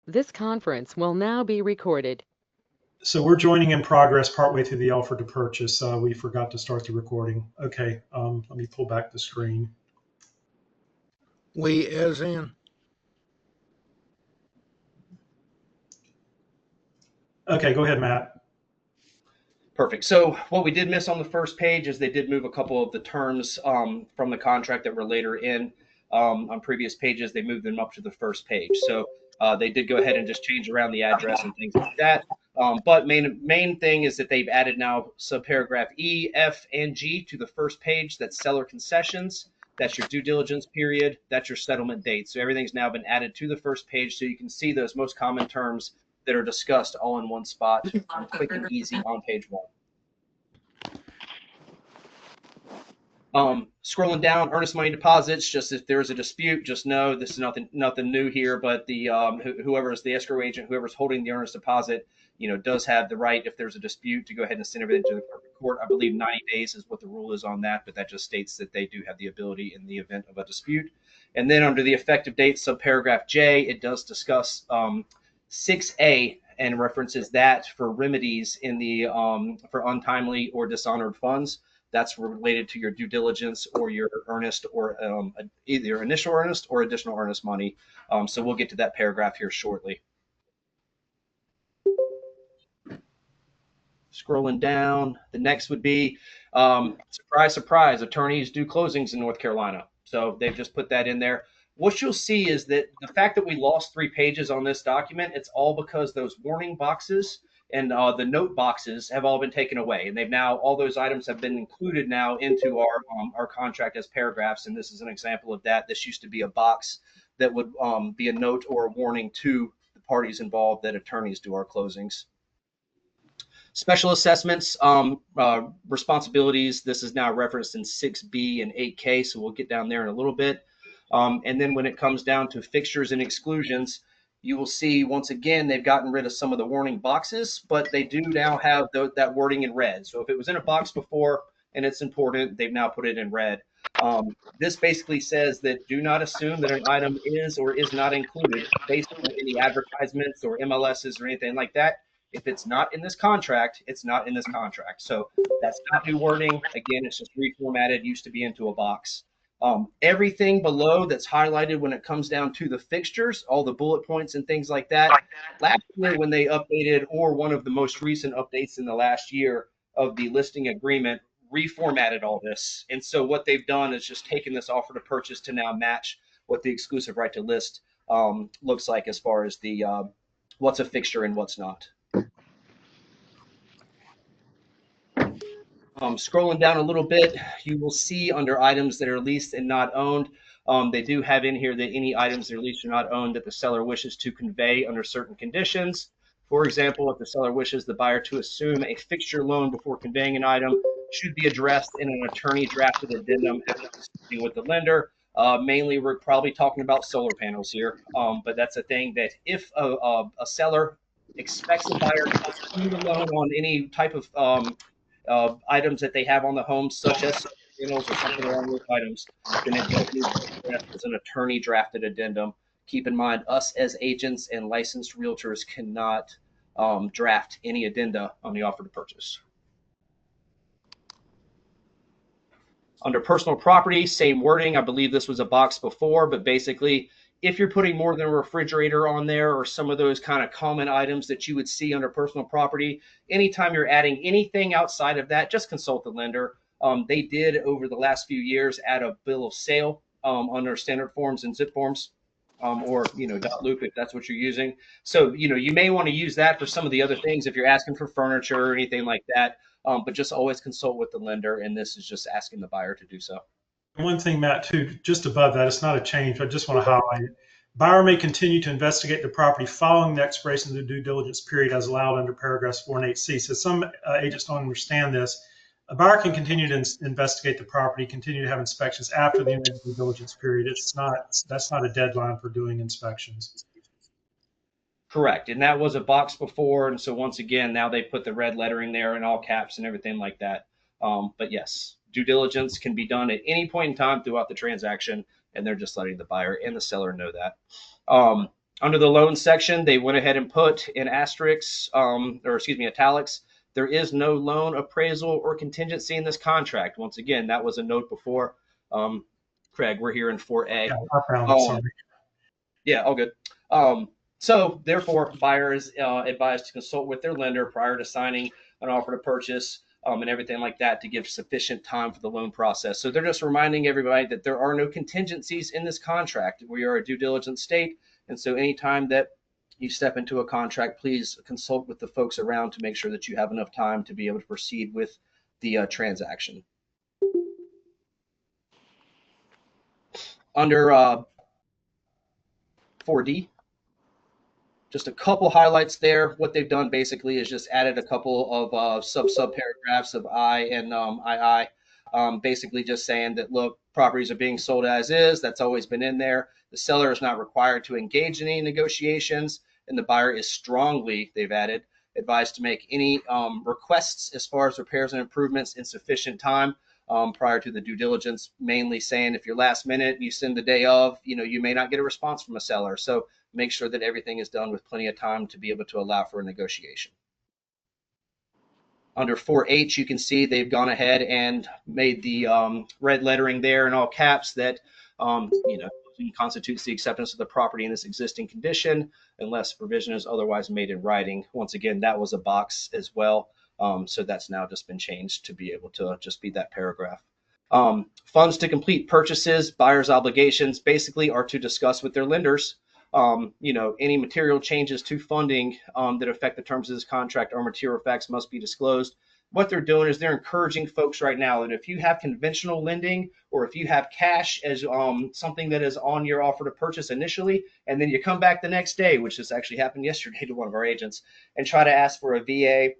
This conference will now be recorded. So we're joining in progress partway through the offer to purchase. We forgot to start the recording. Okay, let me pull back the screen. We as in. Okay, go ahead, Matt. Perfect. So what we did miss on the first page is they did move a couple of the terms from the contract that were later in on previous pages. They moved them up to the first page. So they did go ahead and just change around the address and things like that. But main thing is that they've added now subparagraph E, F, and G to the first page. That's seller concessions. That's your due diligence period. That's your settlement date. So everything's now been added to the first page, so you can see those most common terms that are discussed all in one spot, quick and easy on page one. Scrolling down, earnest money deposits. Just if there's a dispute, just know this is nothing new here. But the whoever is the escrow agent, whoever's holding the earnest deposit, does have the right if there's a dispute to go ahead and send everything to the court. I believe 90 days is what the rule is on that, but that just states that they do have the ability in the event of a dispute. And then under the effective date subparagraph J, it does discuss 6A and references that for remedies in the for untimely or dishonored funds. That's related to your due diligence or your earnest or either your initial earnest or additional earnest money. So we'll get to that paragraph here shortly. Scrolling down, the next would be surprise, surprise, attorneys do closings in North Carolina. So they've just put that in there. What you'll see is that the fact that we lost 3 pages on this document, it's all because those warning boxes and the note boxes have all been taken away, and they've now all those items have been included now into our contract as paragraphs. And this is an example of that. This used to be a box that would be a note or a warning to the parties involved that attorneys do our closings. Special assessments, responsibilities. This is now referenced in 6B and 8K, so we'll get down there in a little bit. And then when it comes down to fixtures and exclusions, you will see once again they've gotten rid of some of the warning boxes, but they do now have that wording in red. So if it was in a box before and it's important, they've now put it in red. This basically says that do not assume that an item is or is not included based on any advertisements or MLSs or anything like that. If it's not in this contract, it's not in this contract. So that's not new wording. Again, it's just reformatted, used to be into a box. Everything below that's highlighted when it comes down to the fixtures, all the bullet points and things like that. Last year, when they updated, or one of the most recent updates in the last year of the listing agreement, reformatted all this. And so what they've done is just taken this offer to purchase to now match what the exclusive right to list looks like as far as the what's a fixture and what's not. Scrolling down a little bit, you will see under items that are leased and not owned, they do have in here that any items that are leased or not owned that the seller wishes to convey under certain conditions. For example, if the seller wishes the buyer to assume a fixture loan before conveying an item, should be addressed in an attorney drafted addendum after discussing with the lender. Mainly, we're probably talking about solar panels here, but that's a thing that if a seller expects the buyer to assume the loan on any type of items that they have on the home, such as panels or something along those items, then it does need to be addressed as an attorney drafted addendum. Keep in mind, us as agents and licensed realtors cannot draft any addenda on the offer to purchase. Under personal property, same wording. I believe this was a box before, but basically, if you're putting more than a refrigerator on there or some of those kind of common items that you would see under personal property, anytime you're adding anything outside of that, just consult the lender. They did, over the last few years, add a bill of sale under standard forms and zip forms. Or .loop if that's what you're using. So you may want to use that for some of the other things if you're asking for furniture or anything like that. But just always consult with the lender, and this is just asking the buyer to do so. One thing, Matt, too, just above that, it's not a change. I just want to highlight it. Buyer may continue to investigate the property following the expiration of the due diligence period as allowed under paragraphs 4 and 8C. So some agents don't understand this. A buyer can continue to investigate the property, continue to have inspections after the end of the due diligence period. That's not a deadline for doing inspections. Correct. And that was a box before. And so once again, now they put the red lettering there in all caps and everything like that. But yes, due diligence can be done at any point in time throughout the transaction. And they're just letting the buyer and the seller know that. Under the loan section, they went ahead and put in asterisks, or excuse me, italics, there is no loan appraisal or contingency in this contract. Once again, that was a note before. Craig, we're here in 4A. Yeah, I found it. Um, Sorry. yeah, all good. So therefore, buyers advised to consult with their lender prior to signing an offer to purchase, and everything like that to give sufficient time for the loan process. So they're just reminding everybody that there are no contingencies in this contract. We are a due diligence state, and so anytime that you step into a contract, please consult with the folks around to make sure that you have enough time to be able to proceed with the transaction. Under 4D, just a couple highlights there. What they've done basically is just added a couple of sub paragraphs of I and II, basically just saying that, look, properties are being sold as is. That's always been in there. The seller is not required to engage in any negotiations, and the buyer is strongly, they've added, advised to make any requests as far as repairs and improvements in sufficient time prior to the due diligence, mainly saying if you're last minute, you send the day of, you may not get a response from a seller. So make sure that everything is done with plenty of time to be able to allow for a negotiation. Under 4H, you can see they've gone ahead and made the red lettering there in all caps that, constitutes the acceptance of the property in this existing condition unless provision is otherwise made in writing. Once again, that was a box as well. So that's now just been changed to be able to just be that paragraph. Funds to complete purchases, buyer's obligations basically are to discuss with their lenders any material changes to funding that affect the terms of this contract or material facts must be disclosed. What they're doing is they're encouraging folks right now that if you have conventional lending or if you have cash as something that is on your offer to purchase initially, and then you come back the next day, which has actually happened yesterday to one of our agents, and try to ask for a VA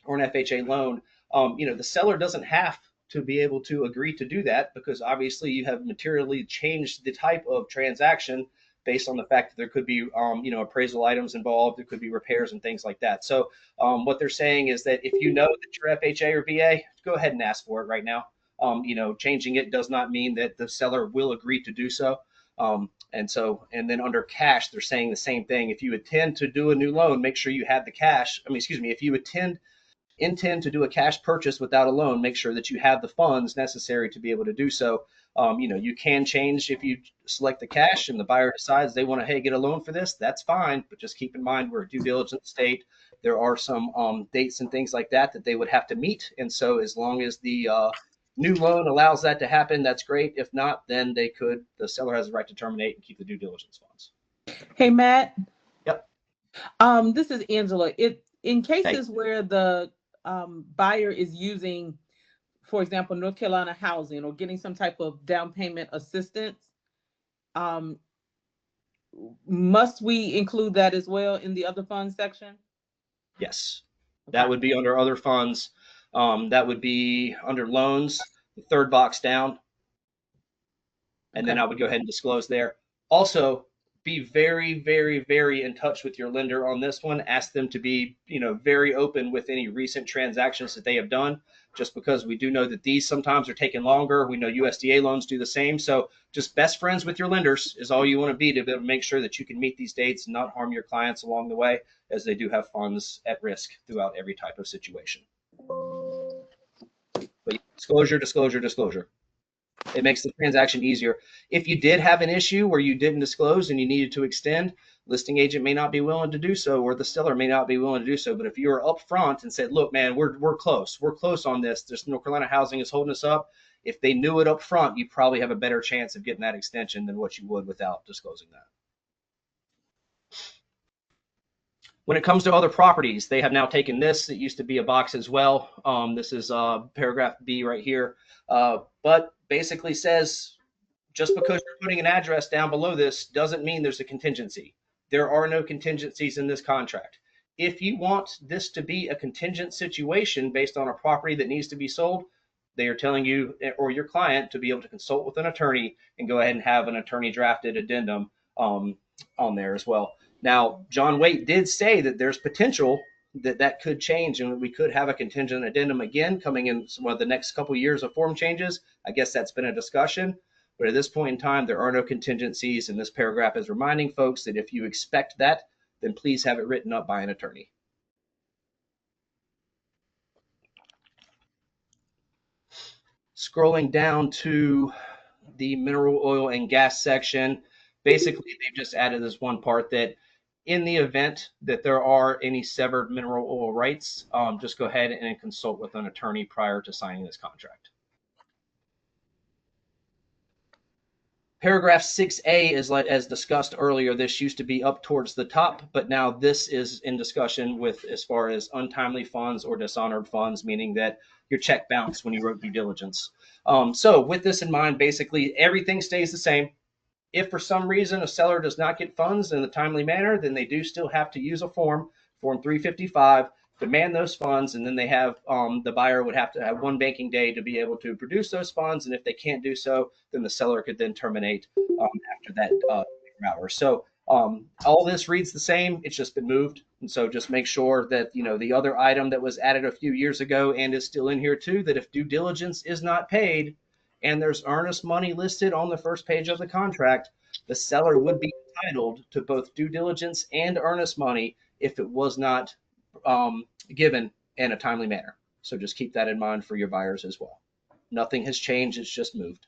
or an FHA loan, the seller doesn't have to be able to agree to do that because obviously you have materially changed the type of transaction based on the fact that there could be, appraisal items involved, there could be repairs and things like that. So what they're saying is that if you know that you're FHA or VA, go ahead and ask for it right now. Changing it does not mean that the seller will agree to do so. And then under cash, they're saying the same thing. If you intend to do a new loan, make sure you have the cash. If you intend to do a cash purchase without a loan, make sure that you have the funds necessary to be able to do so. You can change if you select the cash and the buyer decides they want to, get a loan for this, that's fine. But just keep in mind, we're a due diligence state. There are some dates and things like that they would have to meet. And so as long as the new loan allows that to happen, that's great. If not, then the seller has the right to terminate and keep the due diligence funds. Hey, Matt. Yep. This is Angela. In cases where the buyer is using, for example, North Carolina housing or getting some type of down payment assistance, must we include that as well in the other funds section? Yes, Okay. that would be under other funds. That would be under loans, the third box down. And then I would go ahead and disclose there. Also, be very, very, very in touch with your lender on this one. Ask them to be, very open with any recent transactions that they have done, just because we do know that these sometimes are taking longer. We know USDA loans do the same. So just best friends with your lenders is all you want to be able to make sure that you can meet these dates and not harm your clients along the way, as they do have funds at risk throughout every type of situation. But disclosure, disclosure, disclosure. It makes the transaction easier. If you did have an issue where you didn't disclose and you needed to extend, listing agent may not be willing to do so, or the seller may not be willing to do so. But if you were upfront and said, look, man, we're close. We're close on this. This North Carolina housing is holding us up. If they knew it up front, you probably have a better chance of getting that extension than what you would without disclosing that. When it comes to other properties, they have now taken this. It used to be a box as well. This is paragraph B right here. But basically says, just because you're putting an address down below this doesn't mean there's a contingency. There are no contingencies in this contract. If you want this to be a contingent situation based on a property that needs to be sold, they are telling you or your client to be able to consult with an attorney and go ahead and have an attorney drafted addendum on there as well. Now, John Waite did say that there's potential that could change and we could have a contingent addendum again coming in one of the next couple of years of form changes. I guess that's been a discussion. But at this point in time, there are no contingencies, and this paragraph is reminding folks that if you expect that, then please have it written up by an attorney. Scrolling down to the mineral oil and gas section, basically they've just added this one part that in the event that there are any severed mineral oil rights, just go ahead and consult with an attorney prior to signing this contract. Paragraph 6A is, as discussed earlier, this used to be up towards the top, but now this is in discussion with as far as untimely funds or dishonored funds, meaning that your check bounced when you wrote due diligence. So with this in mind, basically everything stays the same. If for some reason a seller does not get funds in a timely manner, then they do still have to use a form 355, demand those funds, and then they have the buyer would have to have one banking day to be able to produce those funds. And if they can't do so, then the seller could then terminate after that hour. So all this reads the same. It's just been moved. And so just make sure that, the other item that was added a few years ago and is still in here too, that if due diligence is not paid and there's earnest money listed on the first page of the contract, the seller would be entitled to both due diligence and earnest money if it was not given in a timely manner. So just keep that in mind for your buyers as well. Nothing has changed. It's just moved.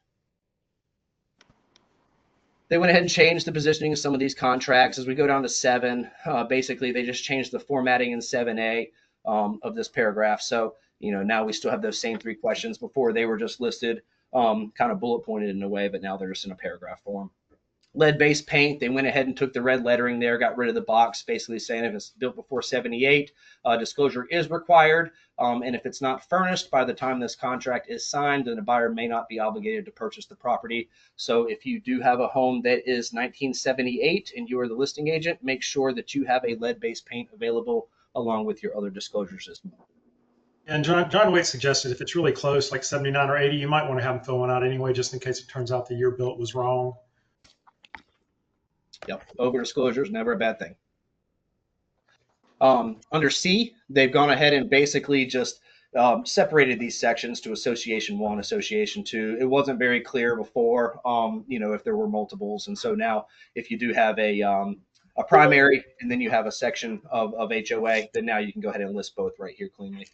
They went ahead and changed the positioning of some of these contracts. As we go down to 7, basically they just changed the formatting in 7A of this paragraph. So, now we still have those same 3 questions. Before they were just listed, kind of bullet pointed in a way, but now they're just in a paragraph form. Lead-based paint, they went ahead and took the red lettering there, got rid of the box, basically saying if it's built before 78, disclosure is required. And if it's not furnished by the time this contract is signed, then the buyer may not be obligated to purchase the property. So if you do have a home that is 1978 and you are the listing agent, make sure that you have a lead-based paint available along with your other disclosures as well. And John Waite suggested if it's really close, like 79 or 80, you might want to have them fill one out anyway, just in case it turns out the year built was wrong. Yep, over disclosure is never a bad thing. Under C, they've gone ahead and basically just separated these sections to Association 1, Association 2. It wasn't very clear before, if there were multiples. And so now if you do have a primary and then you have a section of HOA, then now you can go ahead and list both right here cleanly.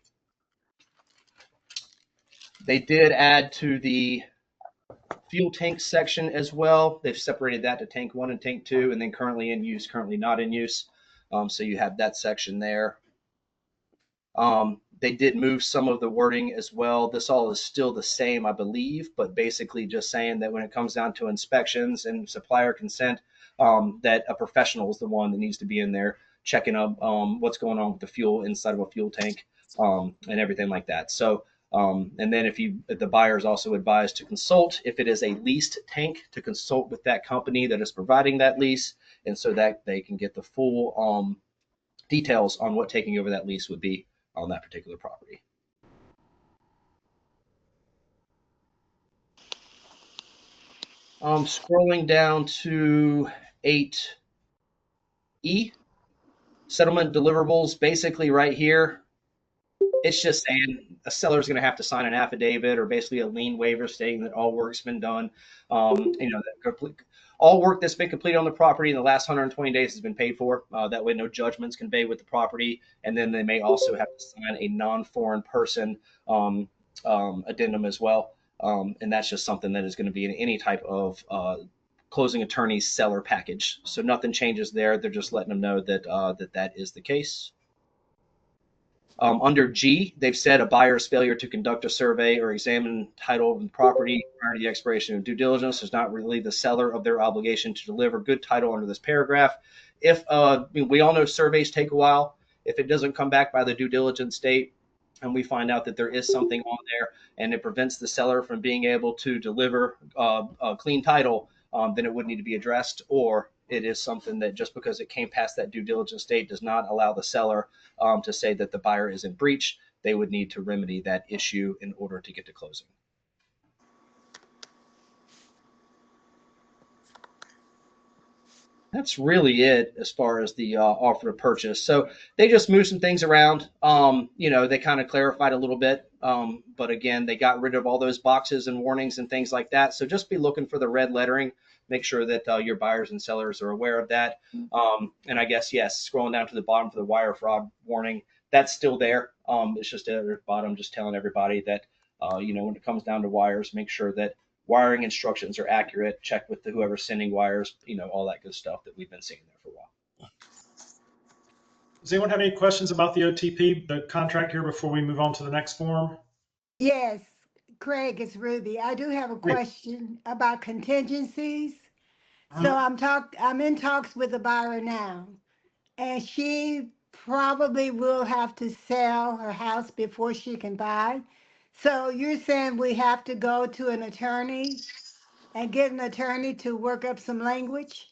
They did add to the fuel tank section as well. They've separated that to tank 1 and tank 2, and then currently in use, currently not in use. So you have that section there. They did move some of the wording as well. This all is still the same, I believe, but basically just saying that when it comes down to inspections and supplier consent, that a professional is the one that needs to be in there checking up what's going on with the fuel inside of a fuel tank and everything like that. So and then if the buyer is also advised to consult, if it is a leased tank, to consult with that company that is providing that lease, and so that they can get the full details on what taking over that lease would be on that particular property. Scrolling down to 8E, settlement deliverables, basically right here. It's just saying a seller is going to have to sign an affidavit or basically a lien waiver stating that all work's been done. All work that's been completed on the property in the last 120 days has been paid for. That way, no judgments conveyed with the property. And then they may also have to sign a non-foreign person addendum as well. And that's just something that is going to be in any type of closing attorney's seller package. So nothing changes there. They're just letting them know that that is the case. Under G, they've said a buyer's failure to conduct a survey or examine title of the property prior to the expiration of due diligence does not relieve the seller of their obligation to deliver good title under this paragraph. If we all know surveys take a while, if it doesn't come back by the due diligence date, and we find out that there is something on there and it prevents the seller from being able to deliver a clean title, then it would need to be addressed, or it is something that just because it came past that due diligence date does not allow the seller to say that the buyer is in breach. They would need to remedy that issue in order to get to closing. That's really it as far as the offer to purchase. So they just moved some things around. They kind of clarified a little bit, but again, they got rid of all those boxes and warnings and things like that. So just be looking for the red lettering. Make sure that your buyers and sellers are aware of that. And I guess yes, scrolling down to the bottom for the wire fraud warning, that's still there. It's just at the bottom, just telling everybody that when it comes down to wires, make sure that wiring instructions are accurate. Check with whoever's sending wires, all that good stuff that we've been seeing there for a while. Does anyone have any questions about the OTP, the contract here, before we move on to the next form? Yes, Craig, it's Ruby. I do have a question about contingencies. So I'm in talks with the buyer now, and she probably will have to sell her house before she can buy. So you're saying we have to go to an attorney and get an attorney to work up some language?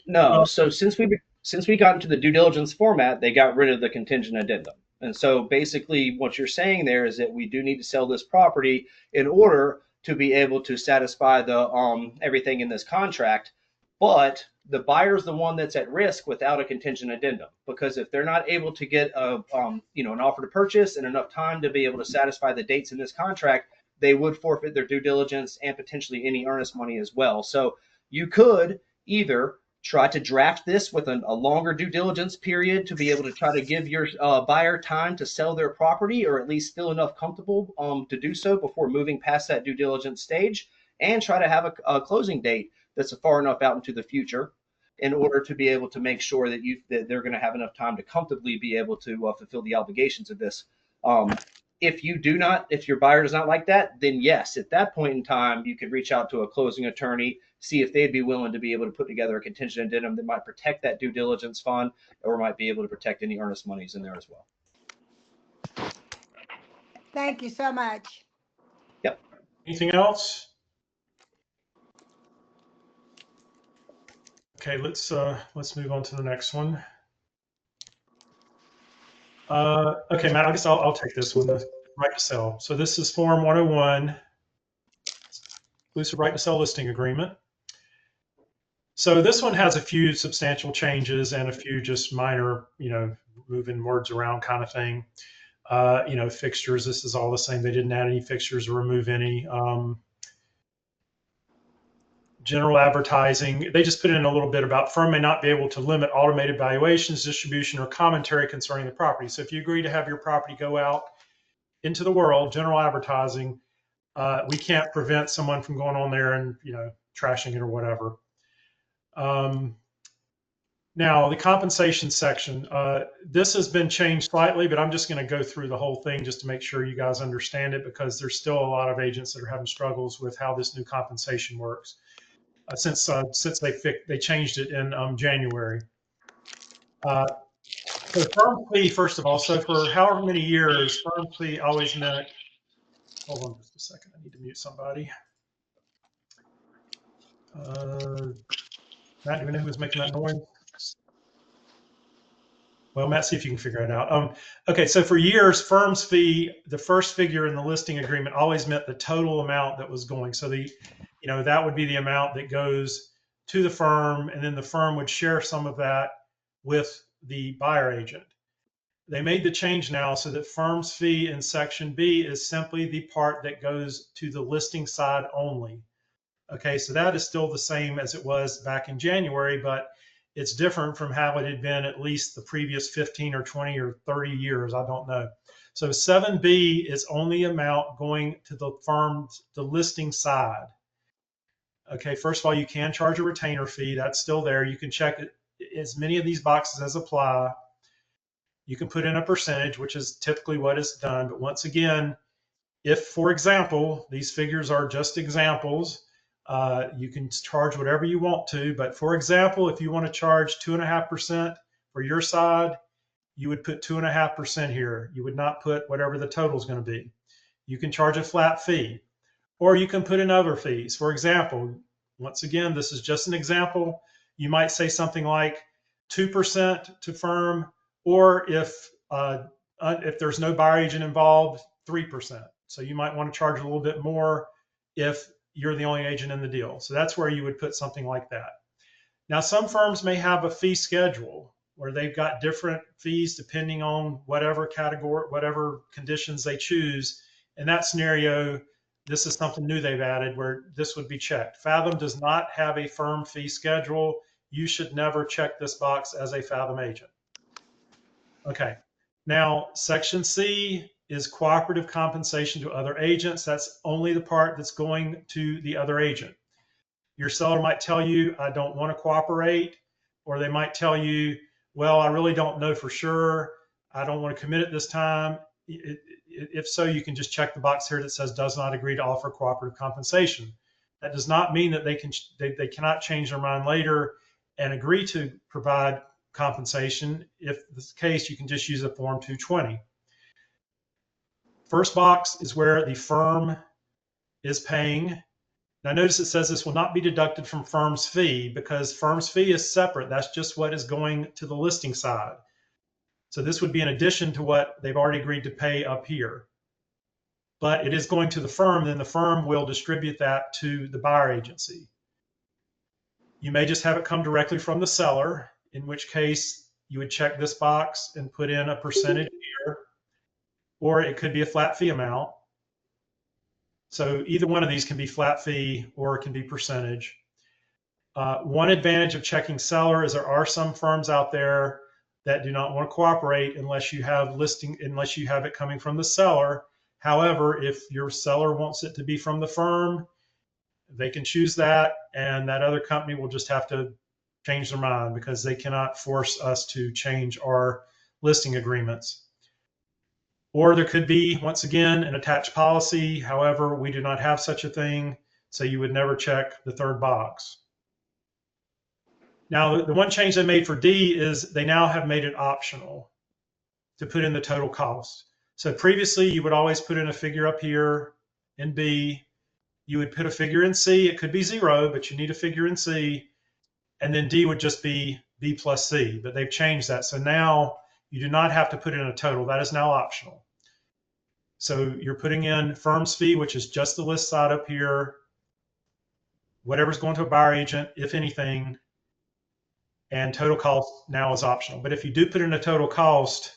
No, Well, so since we got into the due diligence format, they got rid of the contingent addendum. And so basically what you're saying there is that we do need to sell this property in order to be able to satisfy the everything in this contract, but the buyer's the one that's at risk without a contingent addendum, because if they're not able to get an offer to purchase in enough time to be able to satisfy the dates in this contract, they would forfeit their due diligence and potentially any earnest money as well. So you could either try to draft this with a longer due diligence period to be able to try to give your buyer time to sell their property, or at least feel enough comfortable to do so before moving past that due diligence stage, and try to have a closing date that's far enough out into the future in order to be able to make sure that they're going to have enough time to comfortably be able to fulfill the obligations of this. If your buyer does not like that, then yes, at that point in time, you could reach out to a closing attorney, see if they'd be willing to be able to put together a contingent addendum that might protect that due diligence fund, or might be able to protect any earnest monies in there as well. Thank you so much. Yep. anything else? Okay, let's move on to the next one. Okay, Matt, I guess I'll take this one, the right to sell. So this is Form 101, exclusive right to sell listing agreement. So this one has a few substantial changes and a few just minor, moving words around kind of thing. Fixtures, this is all the same. They didn't add any fixtures or remove any. General advertising, they just put in a little bit about firm may not be able to limit automated valuations, distribution, or commentary concerning the property. So if you agree to have your property go out into the world, general advertising, we can't prevent someone from going on there and trashing it or whatever. Now the compensation section, this has been changed slightly, but I'm just going to go through the whole thing just to make sure you guys understand it, because there's still a lot of agents that are having struggles with how this new compensation works. Since they changed it in January. So firm fee, first of all, so for however many years, firm fee always meant, hold on just a second, I need to mute somebody. Matt, do you know who was making that noise? Well, Matt, see if you can figure it out. Okay, so for years, firm's fee, the first figure in the listing agreement always meant the total amount that was going. So that would be the amount that goes to the firm, and then the firm would share some of that with the buyer agent. They made the change now so that firm's fee in Section B is simply the part that goes to the listing side only. Okay, so that is still the same as it was back in January, but it's different from how it had been at least the previous 15 or 20 or 30 years. I don't know. So 7B is only amount going to the listing side. Okay, first of all, you can charge a retainer fee. That's still there. You can check as many of these boxes as apply. You can put in a percentage, which is typically what is done. But once again, if, for example, these figures are just examples, you can charge whatever you want to. But for example, if you want to charge 2.5% for your side, you would put 2.5% here. You would not put whatever the total is going to be. You can charge a flat fee, or you can put in other fees. For example, once again, this is just an example. You might say something like 2% to firm, or if there's no buyer agent involved, 3%. So you might want to charge a little bit more if you're the only agent in the deal. So that's where you would put something like that. Now, some firms may have a fee schedule where they've got different fees depending on whatever category, whatever conditions they choose. In that scenario, this is something new they've added where this would be checked. Fathom does not have a firm fee schedule. You should never check this box as a Fathom agent. Okay. Now, Section C is cooperative compensation to other agents. That's only the part that's going to the other agent. Your seller might tell you, I don't want to cooperate, or they might tell you, well, I really don't know for sure. I don't want to commit at this time. If so, you can just check the box here that says does not agree to offer cooperative compensation. That does not mean that they cannot change their mind later and agree to provide compensation. If this is the case, you can just use a Form 220. First box is where the firm is paying. Now notice it says this will not be deducted from firm's fee because firm's fee is separate. That's just what is going to the listing side. So this would be in addition to what they've already agreed to pay up here. But it is going to the firm, then the firm will distribute that to the buyer agency. You may just have it come directly from the seller, in which case you would check this box and put in a percentage here, or it could be a flat fee amount. So either one of these can be flat fee or it can be percentage. One advantage of checking seller is there are some firms out there that do not want to cooperate unless you have it coming from the seller. However, if your seller wants it to be from the firm, they can choose that, and that other company will just have to change their mind because they cannot force us to change our listing agreements. Or there could be, once again, an attached policy. However, we do not have such a thing, so you would never check the third box. Now, the one change they made for D is they now have made it optional to put in the total cost. So previously, you would always put in a figure up here in B. You would put a figure in C. It could be 0, but you need a figure in C. And then D would just be B plus C, but they've changed that. So now you do not have to put in a total. That is now optional. So you're putting in firm's fee, which is just the list side up here, whatever's going to a buyer agent, if anything, and total cost now is optional. But if you do put in a total cost,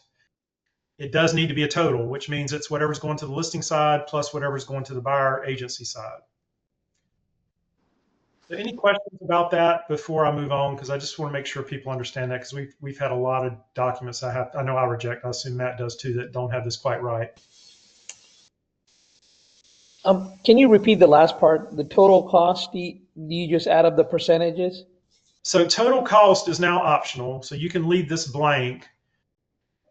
it does need to be a total, which means it's whatever's going to the listing side plus whatever's going to the buyer agency side. So any questions about that before I move on? Because I just want to make sure people understand that, because we've had a lot of documents I know I reject. I assume Matt does too, that don't have this quite right. Can you repeat the last part? The total cost, do you just add up the percentages? So total cost is now optional, so you can leave this blank.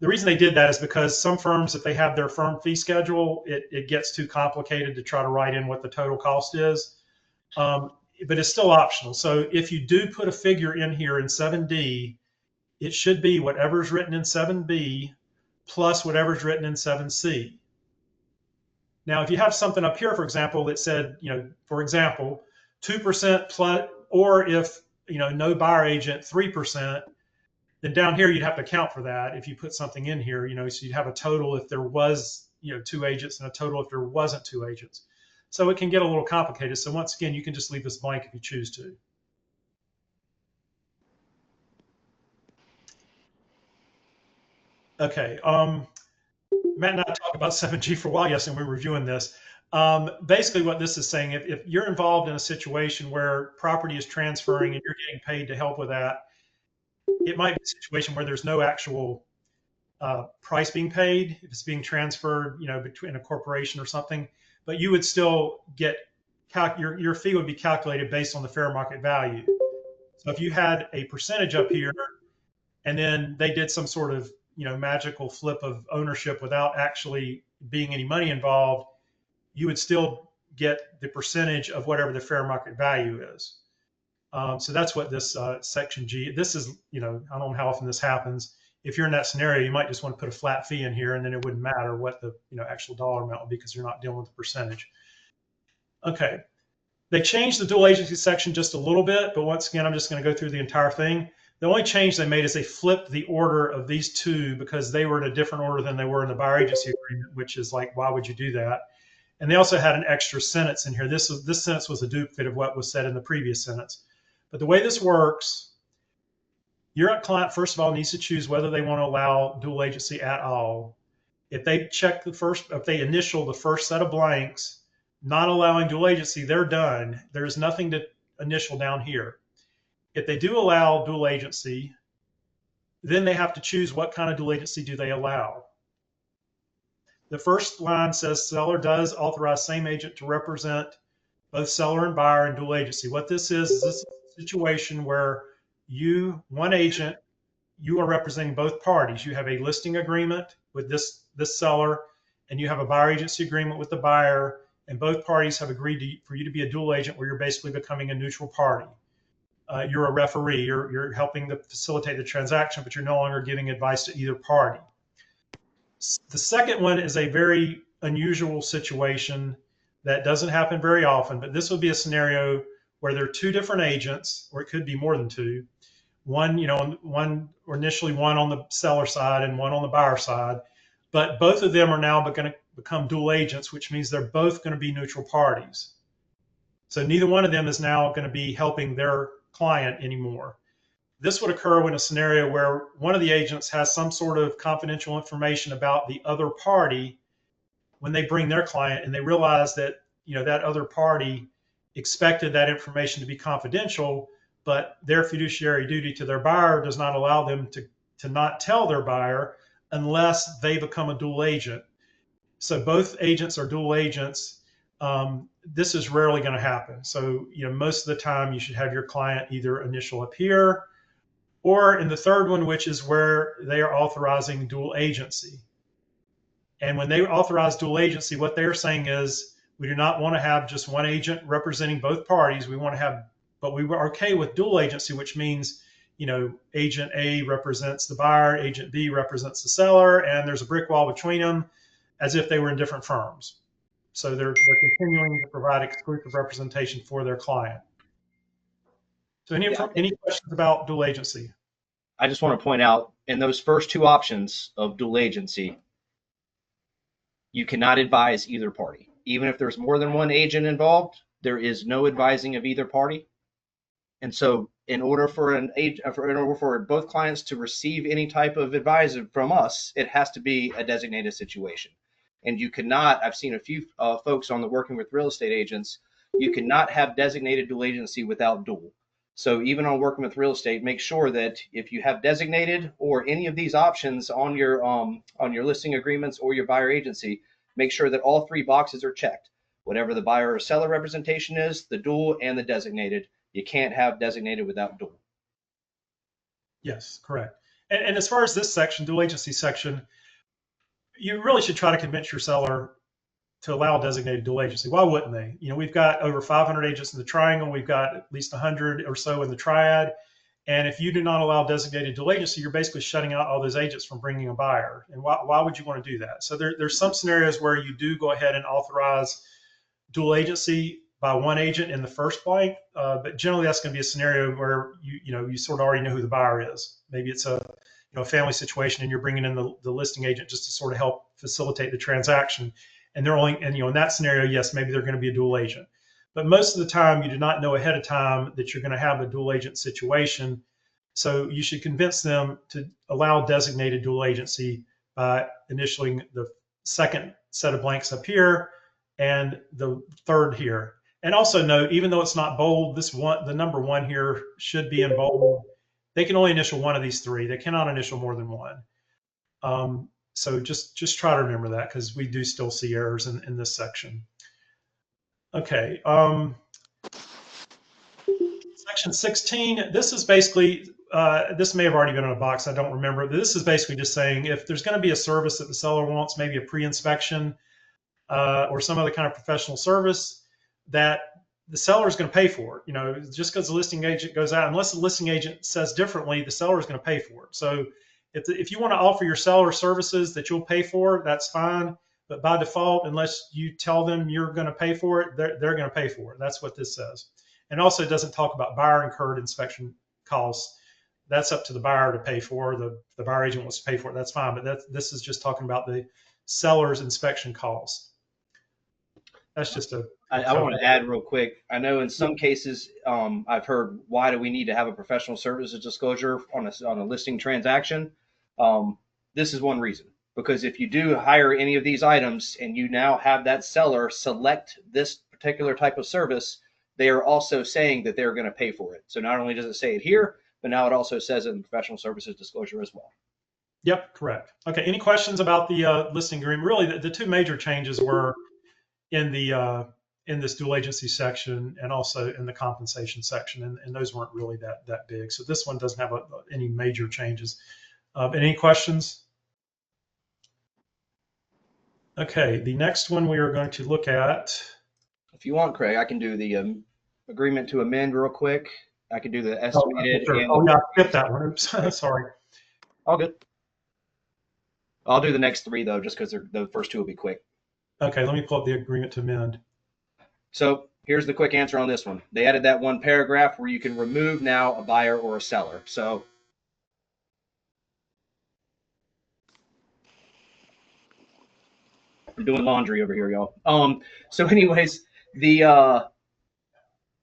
The reason they did that is because some firms, if they have their firm fee schedule, it gets too complicated to try to write in what the total cost is. But it's still optional. So if you do put a figure in here in 7D, it should be whatever's written in 7B plus whatever's written in 7C. Now, if you have something up here, for example, that said, for example, 2% plus, or if, no buyer agent, 3%, then down here, you'd have to account for that if you put something in here, so you'd have a total if there was, 2 agents and a total if there wasn't 2 agents. So it can get a little complicated. So once again, you can just leave this blank if you choose to. Okay. Matt and I talked about 7G for a while yesterday, and we were reviewing this. Basically, what this is saying, if you're involved in a situation where property is transferring and you're getting paid to help with that, it might be a situation where there's no actual price being paid if it's being transferred, between a corporation or something. But you would still get your fee would be calculated based on the fair market value. So if you had a percentage up here, and then they did some sort of magical flip of ownership without actually being any money involved, you would still get the percentage of whatever the fair market value is. So that's what this section G. This is I don't know how often this happens. If you're in that scenario, you might just want to put a flat fee in here, and then it wouldn't matter what the actual dollar amount would be because you're not dealing with the percentage. Okay, they changed the dual agency section just a little bit, but once again, I'm just going to go through the entire thing. The only change they made is they flipped the order of these two because they were in a different order than they were in the buyer agency agreement, which is like, why would you do that? And they also had an extra sentence in here. This sentence was a duplicate of what was said in the previous sentence. But the way this works, your client, first of all, needs to choose whether they want to allow dual agency at all. If they if they initial the first set of blanks, not allowing dual agency, they're done. There's nothing to initial down here. If they do allow dual agency, then they have to choose what kind of dual agency do they allow. The first line says seller does authorize same agent to represent both seller and buyer in dual agency. What this is this is a situation where one agent, you are representing both parties. You have a listing agreement with this seller, and you have a buyer agency agreement with the buyer, and both parties have agreed for you to be a dual agent where you're basically becoming a neutral party. You're a referee. You're helping to facilitate the transaction, but you're no longer giving advice to either party. The second one is a very unusual situation that doesn't happen very often, but this would be a scenario where there are two different agents, or it could be more than two. One, initially one on the seller side and one on the buyer side, but both of them are now going to become dual agents, which means they're both going to be neutral parties. So neither one of them is now going to be helping their client anymore. This would occur when a scenario where one of the agents has some sort of confidential information about the other party when they bring their client, and they realize that that other party expected that information to be confidential, but their fiduciary duty to their buyer does not allow them to not tell their buyer unless they become a dual agent. So both agents are dual agents. This is rarely going to happen. So most of the time you should have your client either initial up here, or in the third one, which is where they are authorizing dual agency. And when they authorize dual agency, what they're saying is, we do not want to have just one agent representing both parties. We want to have, but we were okay with dual agency, which means, agent A represents the buyer, agent B represents the seller, and there's a brick wall between them as if they were in different firms. So they're continuing to provide exclusive representation for their client. So any questions about dual agency? I just want to point out, in those first two options of dual agency, you cannot advise either party. Even if there's more than one agent involved, there is no advising of either party. And so in order for both clients to receive any type of advice from us, it has to be a designated situation. And you cannot, I've seen a few folks on the Working with Real Estate Agents, you cannot have designated dual agency without dual. So even on Working with Real Estate, make sure that if you have designated or any of these options on your listing agreements or your buyer agency, make sure that all three boxes are checked. Whatever the buyer or seller representation is, the dual and the designated. You can't have designated without dual. Yes, correct. And as far as this section, dual agency section, you really should try to convince your seller to allow designated dual agency. Why wouldn't they? We've got over 500 agents in the triangle. We've got at least 100 or so in the triad. And if you do not allow designated dual agency, you're basically shutting out all those agents from bringing a buyer. And why would you want to do that? So there's some scenarios where you do go ahead and authorize dual agency by one agent in the first blank, but generally that's going to be a scenario where you sort of already know who the buyer is. Maybe it's a family situation, and you're bringing in the listing agent just to sort of help facilitate the transaction. And in that scenario, yes, maybe they're going to be a dual agent. But most of the time, you do not know ahead of time that you're going to have a dual agent situation. So you should convince them to allow designated dual agency by initialing the second set of blanks up here and the third here. And also note, even though it's not bold, the number one here should be in bold. They can only initial one of these three. They cannot initial more than one. So just try to remember that, because we do still see errors in this section. Okay. Section 16, this is basically, this may have already been in a box, I don't remember. But this is basically just saying if there's going to be a service that the seller wants, maybe a pre-inspection or some other kind of professional service, that the seller is going to pay for it. Just because the listing agent goes out, unless the listing agent says differently, the seller is going to pay for it. So if you want to offer your seller services that you'll pay for, that's fine. But by default, unless you tell them you're going to pay for it, they're going to pay for it. That's what this says. And also, it doesn't talk about buyer incurred inspection costs. That's up to the buyer to pay for. The buyer agent wants to pay for it. That's fine. But this is just talking about the seller's inspection costs. That's just a I want to add real quick. I know in some cases, I've heard, why do we need to have a professional services disclosure on a listing transaction? This is one reason. Because if you do hire any of these items and you now have that seller select this particular type of service, they are also saying that they're going to pay for it. So not only does it say it here, but now it also says it in professional services disclosure as well. Yep, correct. Okay, any questions about the listing agreement? Really, the two major changes were in the in this dual agency section and also in the compensation section, and those weren't really that big. So this one doesn't have any major changes. Any questions? Okay, the next one we are going to look at. If you want, Craig, I can do the agreement to amend real quick. I can do the estimated. Sure. And Oh, yeah, I skipped that one. Oops, sorry. All good. I'll do the next three though, just because the first two will be quick. Okay, let me pull up the agreement to amend. So here's the quick answer on this one. They added that one paragraph where you can remove now a buyer or a seller. So I'm doing laundry over here, y'all. So anyways, the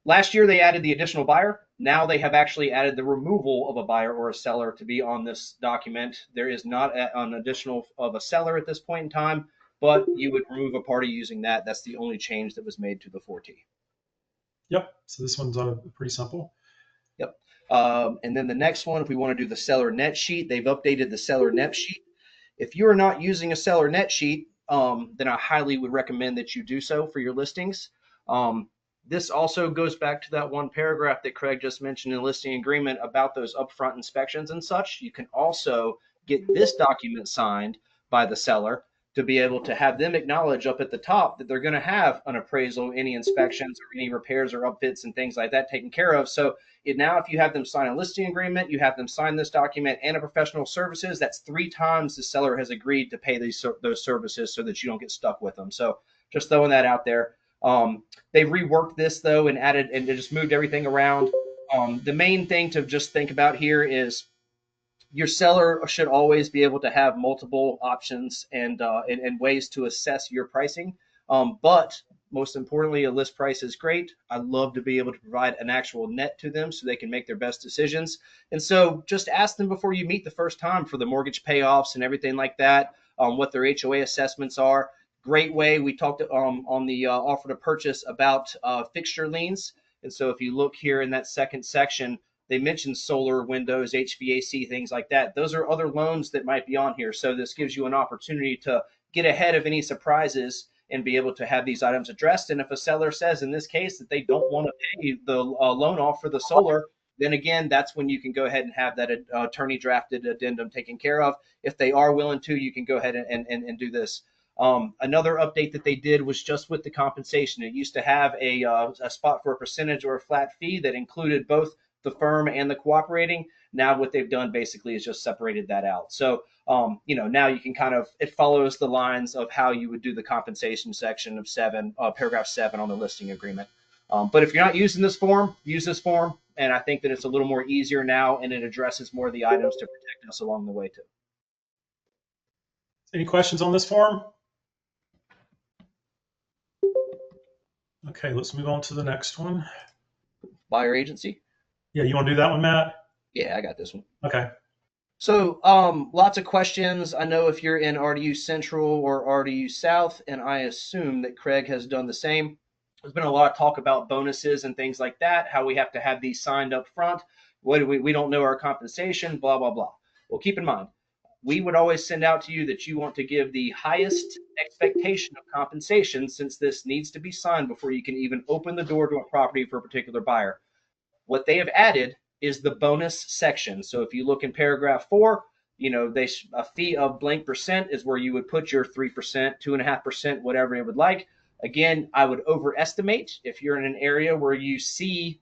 last year they added the additional buyer. Now they have actually added the removal of a buyer or a seller to be on this document. There is not an additional of a seller at this point in time, but you would remove a party using that. That's the only change that was made to the 4T. Yep, so this one's pretty simple. Yep. And then the next one, if we want to do the seller net sheet, they've updated the seller net sheet. If you are not using a seller net sheet, then I highly would recommend that you do so for your listings. This also goes back to that one paragraph that Craig just mentioned in the listing agreement about those upfront inspections and such. You can also get this document signed by the seller to be able to have them acknowledge up at the top that they're going to have an appraisal, any inspections or any repairs or upfits and things like that taken care of. So now if you have them sign a listing agreement, you have them sign this document and a professional services, that's 3 times the seller has agreed to pay those services so that you don't get stuck with them. So just throwing that out there. They've reworked this though and added and just moved everything around. The main thing to just think about here is your seller should always be able to have multiple options and ways to assess your pricing. But most importantly, a list price is great. I love to be able to provide an actual net to them so they can make their best decisions. And so just ask them before you meet the first time for the mortgage payoffs and everything like that, what their HOA assessments are. Great way. We talked on the offer to purchase about fixture liens. And so if you look here in that second section, they mentioned solar, windows, HVAC, things like that. Those are other loans that might be on here. So this gives you an opportunity to get ahead of any surprises and be able to have these items addressed. And if a seller says in this case that they don't want to pay the loan off for the solar, then again, that's when you can go ahead and have that attorney drafted addendum taken care of. If they are willing to, you can go ahead and do this. Another update that they did was just with the compensation. It used to have a spot for a percentage or a flat fee that included both the firm and the cooperating. Now what they've done basically is just separated that out. So, now you can it follows the lines of how you would do the compensation section of paragraph 7 on the listing agreement. But if you're not using this form, use this form. And I think that it's a little more easier now and it addresses more of the items to protect us along the way too. Any questions on this form? Okay, let's move on to the next one. Buyer agency. Yeah, you want to do that one, Matt? Yeah, I got this one. Okay. So lots of questions. I know if you're in RDU Central or RDU South, and I assume that Craig has done the same. There's been a lot of talk about bonuses and things like that, how we have to have these signed up front. We don't know our compensation, blah, blah, blah. Well, keep in mind, we would always send out to you that you want to give the highest expectation of compensation, since this needs to be signed before you can even open the door to a property for a particular buyer. What they have added is the bonus section. So if you look in paragraph 4, a fee of blank percent is where you would put your 3%, 2.5%, whatever you would like. Again, I would overestimate if you're in an area where you see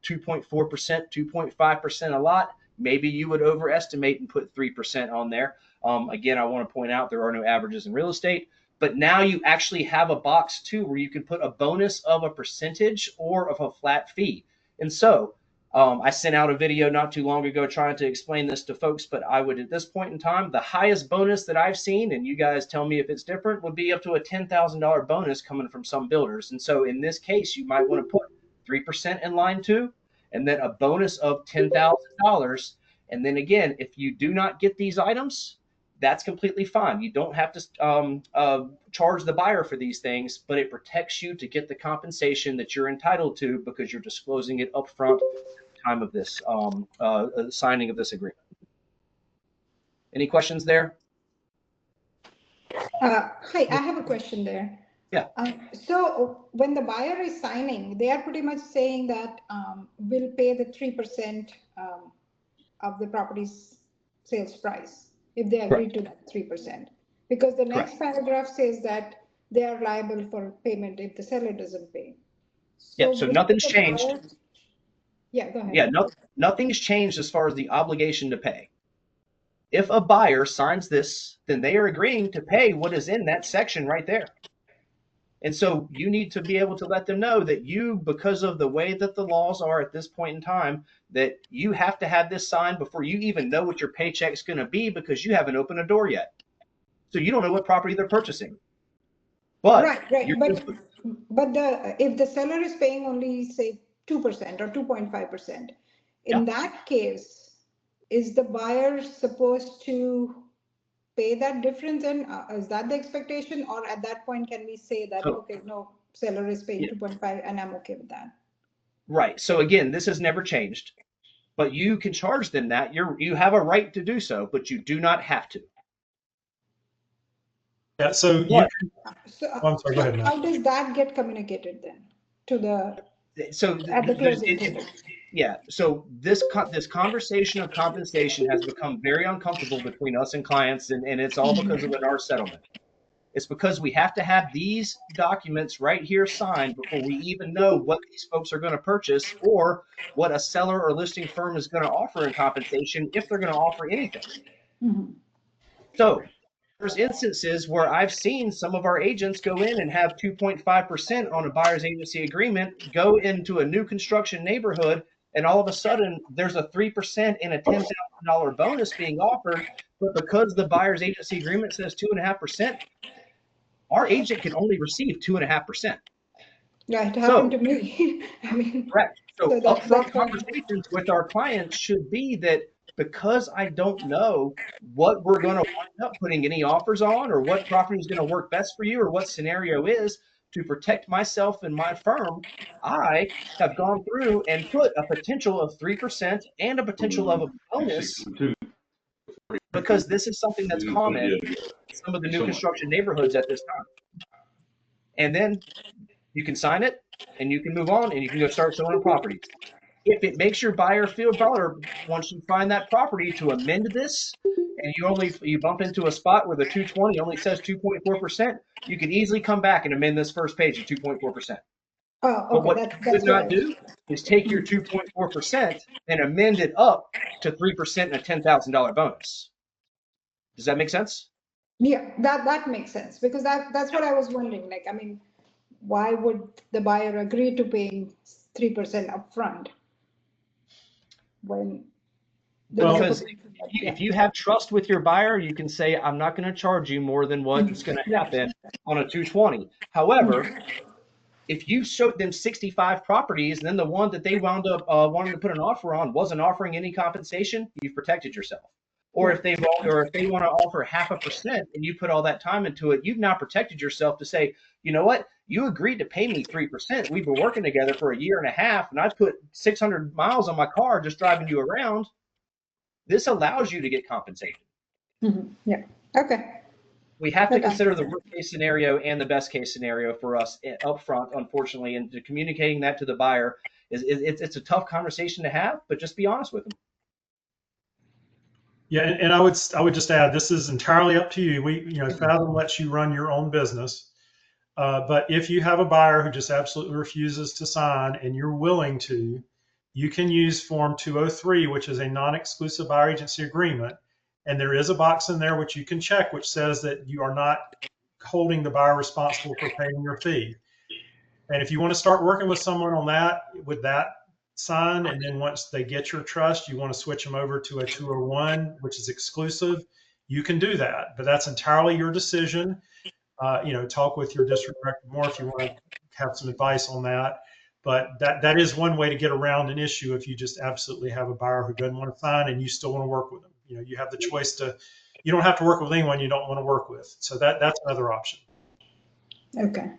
2.4%, 2.5% a lot. Maybe you would overestimate and put 3% on there. Again, I want to point out there are no averages in real estate, but now you actually have a box too where you can put a bonus of a percentage or of a flat fee. And so I sent out a video not too long ago trying to explain this to folks, but I would, at this point in time, the highest bonus that I've seen, and you guys tell me if it's different, would be up to a $10,000 bonus coming from some builders. And so in this case, you might want to put 3% in line two, and then a bonus of $10,000. And then again, if you do not get these items, that's completely fine. You don't have to charge the buyer for these things, but it protects you to get the compensation that you're entitled to because you're disclosing it upfront at the time of this signing of this agreement. Any questions there? Hi, I have a question there. Yeah. So when the buyer is signing, they are pretty much saying that we'll pay the 3% of the property's sales price if they agree to that 3%. Because the next paragraph says that they are liable for payment if the seller doesn't pay. Yeah, so nothing's changed. Yeah, go ahead. Yeah, nothing's changed as far as the obligation to pay. If a buyer signs this, then they are agreeing to pay what is in that section right there. And so you need to be able to let them know that you, because of the way that the laws are at this point in time, that you have to have this signed before you even know what your paycheck's going to be because you haven't opened a door yet. So you don't know what property they're purchasing. But right. But if the seller is paying only say 2% or 2.5%, in that case, is the buyer supposed to pay that difference? And is that the expectation? Or at that point, can we say that, okay, no, seller is paying 2.5 and I'm okay with that? Right. So again, this has never changed, but you can charge them that. You have a right to do so, but you do not have to. Yeah, so you I'm sorry, go ahead, Matt. How does that get communicated then to the at the closing table? Yeah, so this conversation of compensation has become very uncomfortable between us and clients, and it's all because of the NAR settlement. It's because we have to have these documents right here signed before we even know what these folks are going to purchase or what a seller or listing firm is going to offer in compensation if they're going to offer anything. Mm-hmm. So there's instances where I've seen some of our agents go in and have 2.5% on a buyer's agency agreement, go into a new construction neighborhood, and all of a sudden there's a 3% and a $10,000 bonus being offered. But because the buyer's agency agreement says 2.5%, our agent can only receive 2.5%. Yeah, it happened to me. I mean, correct. So upfront that's conversations with our clients should be that because I don't know what we're going to wind up putting any offers on or what property is going to work best for you or what scenario is, to protect myself and my firm, I have gone through and put a potential of 3% and a potential of a bonus because this is something that's common in some of the new construction neighborhoods at this time. And then you can sign it and you can move on and you can go start selling properties. If it makes your buyer feel better once you find that property to amend this and you bump into a spot where the 220 only says 2.4%, you can easily come back and amend this first page to 2.4%. Oh, okay. But what you would not do is take your 2.4% and amend it up to 3% and a $10,000 bonus. Does that make sense? Yeah, that makes sense because that's what I was wondering. Like, I mean, why would the buyer agree to paying 3% upfront when because if you have trust with your buyer, you can say, I'm not going to charge you more than what's going to happen on a 220. However, if you showed them 65 properties and then the one that they wound up wanting to put an offer on wasn't offering any compensation, you've protected yourself. Or if they want to offer 0.5% and you put all that time into it, you've now protected yourself to say, you know what, you agreed to pay me 3%. We've been working together for 1.5 years, and I've put 600 miles on my car just driving you around. This allows you to get compensated. Mm-hmm. Yeah. Okay. We have to consider the worst case scenario and the best case scenario for us up front, unfortunately, and communicating that to the buyer it's a tough conversation to have, but just be honest with them. Yeah, and I would just add, this is entirely up to you. Fathom lets you run your own business. But if you have a buyer who just absolutely refuses to sign and you're willing to, you can use Form 203, which is a non-exclusive buyer agency agreement. And there is a box in there which you can check, which says that you are not holding the buyer responsible for paying your fee. And if you want to start working with someone on that, with that sign, and then once they get your trust, you want to switch them over to a 201, which is exclusive, you can do that. But that's entirely your decision. Talk with your district director more if you want to have some advice on that. But that is one way to get around an issue if you just absolutely have a buyer who doesn't want to sign and you still want to work with them. You have the choice to, you don't have to work with anyone you don't want to work with. So that's another option. Okay.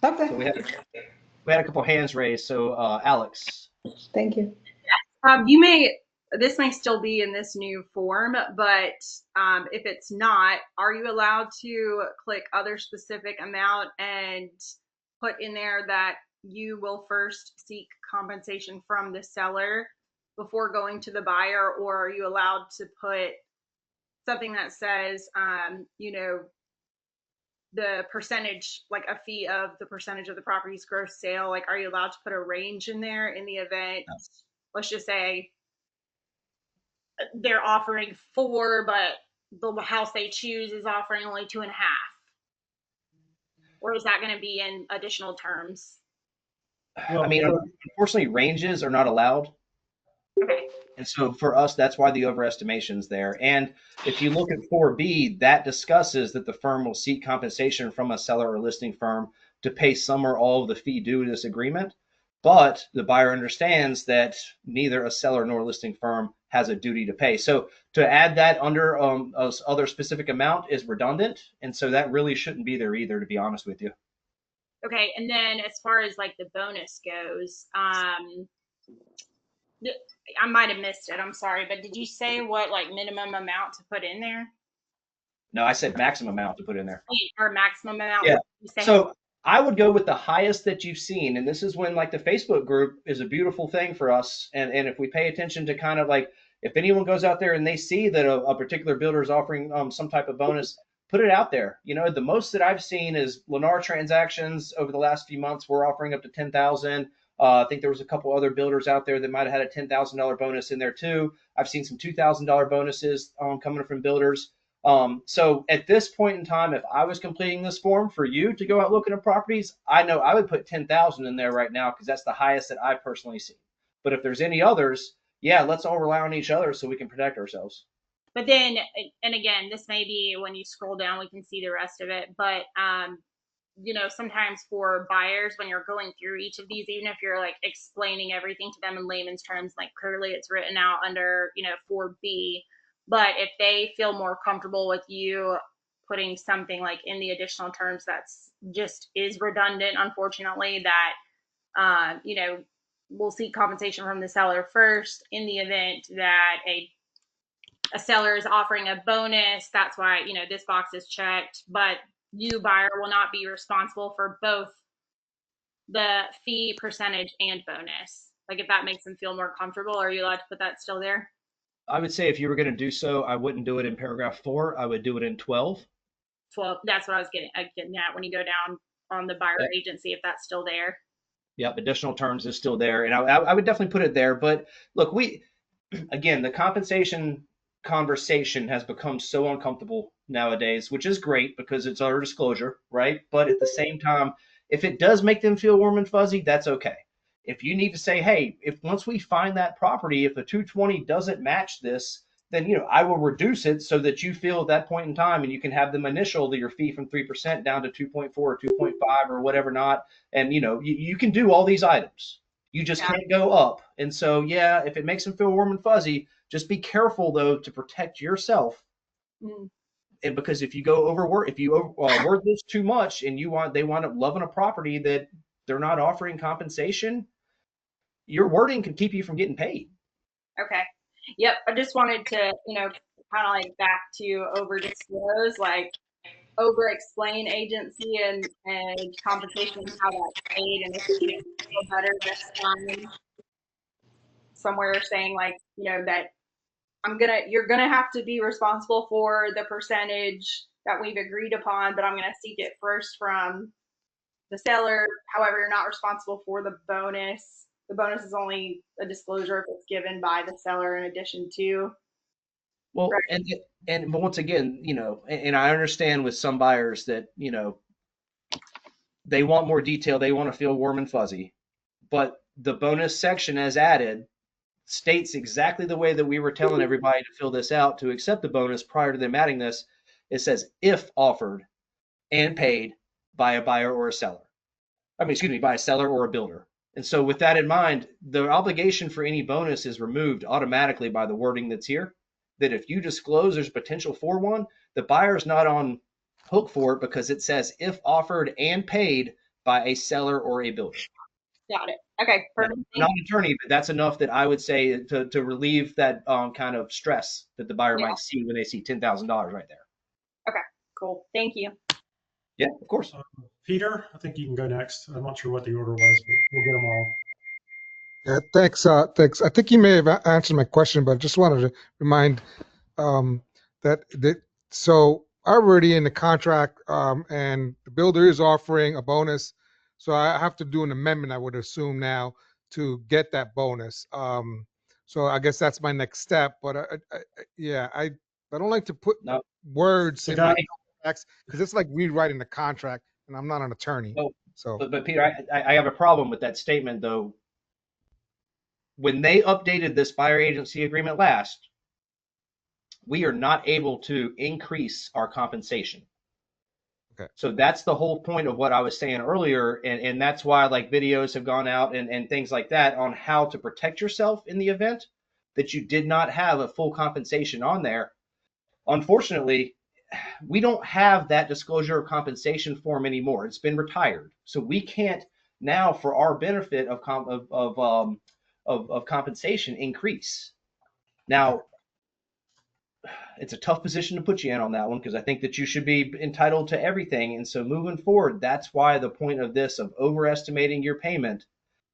Okay. So we had a couple hands raised. So Alex. Thank you. This may still be in this new form, but if it's not, are you allowed to click other specific amount and put in there that you will first seek compensation from the seller before going to the buyer, or are you allowed to put something that says, the percentage, like a fee of the percentage of the property's gross sale? Like, are you allowed to put a range in there in the event, let's just say they're offering 4, but the house they choose is offering only 2.5? Or is that going to be in additional terms? Well, I mean, unfortunately, ranges are not allowed. Okay. And so for us, that's why the overestimation is there. And if you look at 4B, that discusses that the firm will seek compensation from a seller or listing firm to pay some or all of the fee due to this agreement. But the buyer understands that neither a seller nor listing firm has a duty to pay. So to add that under a other specific amount is redundant. And so that really shouldn't be there either, to be honest with you. Okay. And then as far as like the bonus goes, I might have missed it. I'm sorry, but did you say what like minimum amount to put in there? No, I said maximum amount to put in there. Or maximum amount? Yeah. You say? So I would go with the highest that you've seen. And this is when like the Facebook group is a beautiful thing for us. And if we pay attention to kind of like, if anyone goes out there and they see that a particular builder is offering some type of bonus, put it out there. The most that I've seen is Lennar transactions over the last few months. We're offering up to 10,000. I think there was a couple other builders out there that might have had a $10,000 bonus in there too. I've seen some $2,000 bonuses coming from builders. So at this point in time, if I was completing this form for you to go out looking at properties, I know I would put 10,000 in there right now because that's the highest that I've personally seen. But if there's any others, yeah, let's all rely on each other so we can protect ourselves. But then, and again, this may be when you scroll down, we can see the rest of it. But sometimes for buyers, when you're going through each of these, even if you're like explaining everything to them in layman's terms, like clearly it's written out under 4B. But if they feel more comfortable with you putting something like in the additional terms that's just is redundant, unfortunately, that we'll seek compensation from the seller first in the event that a seller is offering a bonus. That's why this box is checked. But you, buyer, will not be responsible for both the fee, percentage, and bonus. Like, if that makes them feel more comfortable, are you allowed to put that still there? I would say if you were going to do so, I wouldn't do it in paragraph 4. I would do it in 12. 12. That's what I was getting at when you go down on the buyer agency, if that's still there. Yep, additional terms is still there. And I would definitely put it there. But look, again, the compensation conversation has become so uncomfortable nowadays, which is great because it's our disclosure, right? But at the same time, if it does make them feel warm and fuzzy, that's okay. If you need to say, hey, if once we find that property, if the 220 doesn't match this, then I will reduce it so that you feel at that point in time, and you can have them initial your fee from 3% down to 2.4 or 2.5 or whatever not, and you can do all these items. You just can't go up. And so, yeah, if it makes them feel warm and fuzzy, just be careful though to protect yourself. And because if you go overwork, if you word this too much, and they wind up loving a property that they're not offering compensation, your wording can keep you from getting paid. Okay. Yep. I just wanted to, kind of like back to over disclose, like over explain agency and compensation and how that's paid, and if you feel better this time somewhere saying like, that you're gonna have to be responsible for the percentage that we've agreed upon, but I'm gonna seek it first from the seller. However, you're not responsible for the bonus. The bonus is only a disclosure if it's given by the seller in addition to. Well, right. But once again, and I understand with some buyers that, they want more detail. They want to feel warm and fuzzy. But the bonus section as added states exactly the way that we were telling everybody to fill this out to accept the bonus prior to them adding this. It says if offered and paid by a buyer or a seller. I mean, excuse me, by a seller or a builder. And so with that in mind, the obligation for any bonus is removed automatically by the wording that's here. That if you disclose there's potential for one, the buyer's not on hook for it because it says if offered and paid by a seller or a builder. Got it. Okay, Now, perfect. I'm not an attorney, but that's enough that I would say to relieve that kind of stress that the buyer Yeah. might see when they see $10,000 right there. Okay, cool. Thank you. Yeah, of course. Peter, I think you can go next. I'm not sure what the order was, but we'll get them all. Yeah, thanks. Thanks. I think you may have answered my question, but I just wanted to remind that so I'm already in the contract, and the builder is offering a bonus, so I have to do an amendment, I would assume now, to get that bonus. So I guess that's my next step. But yeah, I don't like to put No, words So in my guys, contracts because it's like rewriting the contract, and I'm not an attorney. no, So but Peter, I have a problem with that statement though. When they updated this buyer agency agreement last, we are not able to increase our compensation. okay. So that's the whole point of what I was saying earlier. And that's why like videos have gone out and things like that on how to protect yourself in the event that you did not have a full compensation on there. Unfortunately, we don't have that disclosure of compensation form anymore. It's been retired. So we can't now, for our benefit of compensation, increase. Now, it's a tough position to put you in on that one because I think that you should be entitled to everything. And so moving forward, that's why the point of this of overestimating your payment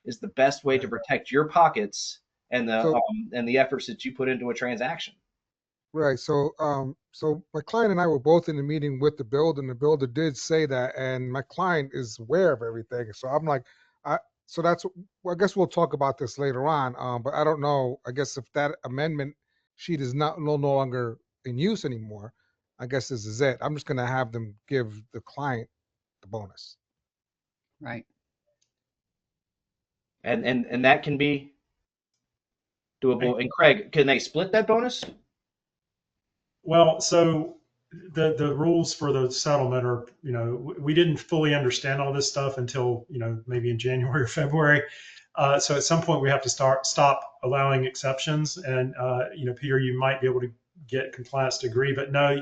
is the best way to protect your pockets and the efforts that you put into a transaction. Right. So my client and I were both in the meeting with the builder, and the builder did say that, and my client is aware of everything. So I'm like, so that's, well, I guess we'll talk about this later on. But I don't know. I guess if that amendment sheet is no longer in use anymore, I guess this is it. I'm just gonna have them give the client the bonus. Right. And that can be doable. And Craig, can they split that bonus? well, so the rules for the settlement are, we didn't fully understand all this stuff until, maybe in January or February. So at some point we have to stop allowing exceptions. And, Peter, you might be able to get compliance to agree, but no,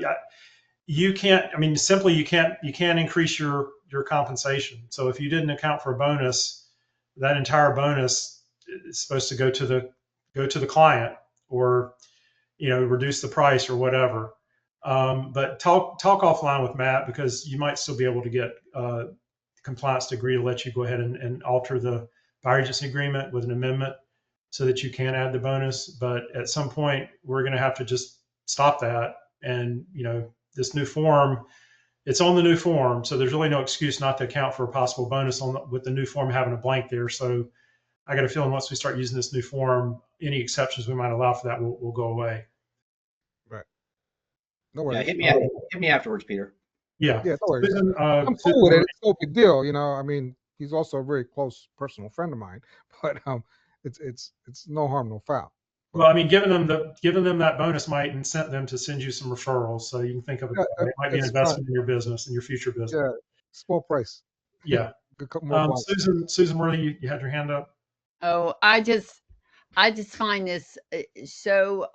you can't. I mean, simply you can't increase your compensation. So if you didn't account for a bonus, that entire bonus is supposed to go to the client, or reduce the price or whatever. But talk offline with Matt, because you might still be able to get compliance to agree to let you go ahead and alter the buyer agency agreement with an amendment so that you can add the bonus. But at some point, we're going to have to just stop that. And this new form, it's on the new form, so there's really no excuse not to account for a possible bonus with the new form having a blank there. So I got a feeling once we start using this new form, any exceptions we might allow for that will go away. Right. No Yeah, worries. hit me afterwards, Peter. Yeah. Yeah, no worries. Susan, I'm cool with it. It's no big deal. I mean, he's also a very close personal friend of mine, but it's no harm, no foul. Well, I mean, giving them that bonus might incent them to send you some referrals. So you can think of it. Yeah, It might be an investment in your business and your future business. Yeah, small price. Yeah. More blocks. Susan Worthy, you had your hand up. Oh, I just find this so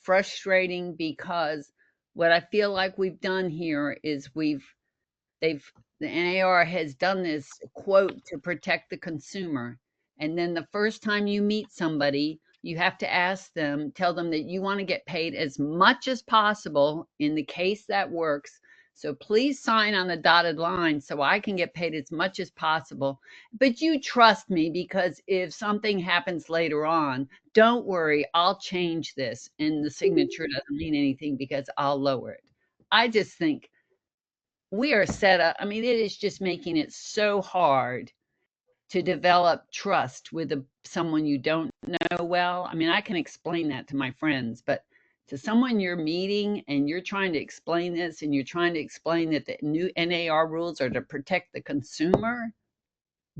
frustrating, because what I feel like we've done here is the NAR has done this quote to protect the consumer. And then the first time you meet somebody, you have to tell them that you want to get paid as much as possible in the case that works. So please sign on the dotted line so I can get paid as much as possible. But you trust me, because if something happens later on, don't worry, I'll change this. And the signature doesn't mean anything because I'll lower it. I just think we are set up. I mean, it is just making it so hard to develop trust with someone you don't know well. I mean, I can explain that to my friends, but to someone you're meeting and you're trying to explain this, and you're trying to explain that the new NAR rules are to protect the consumer,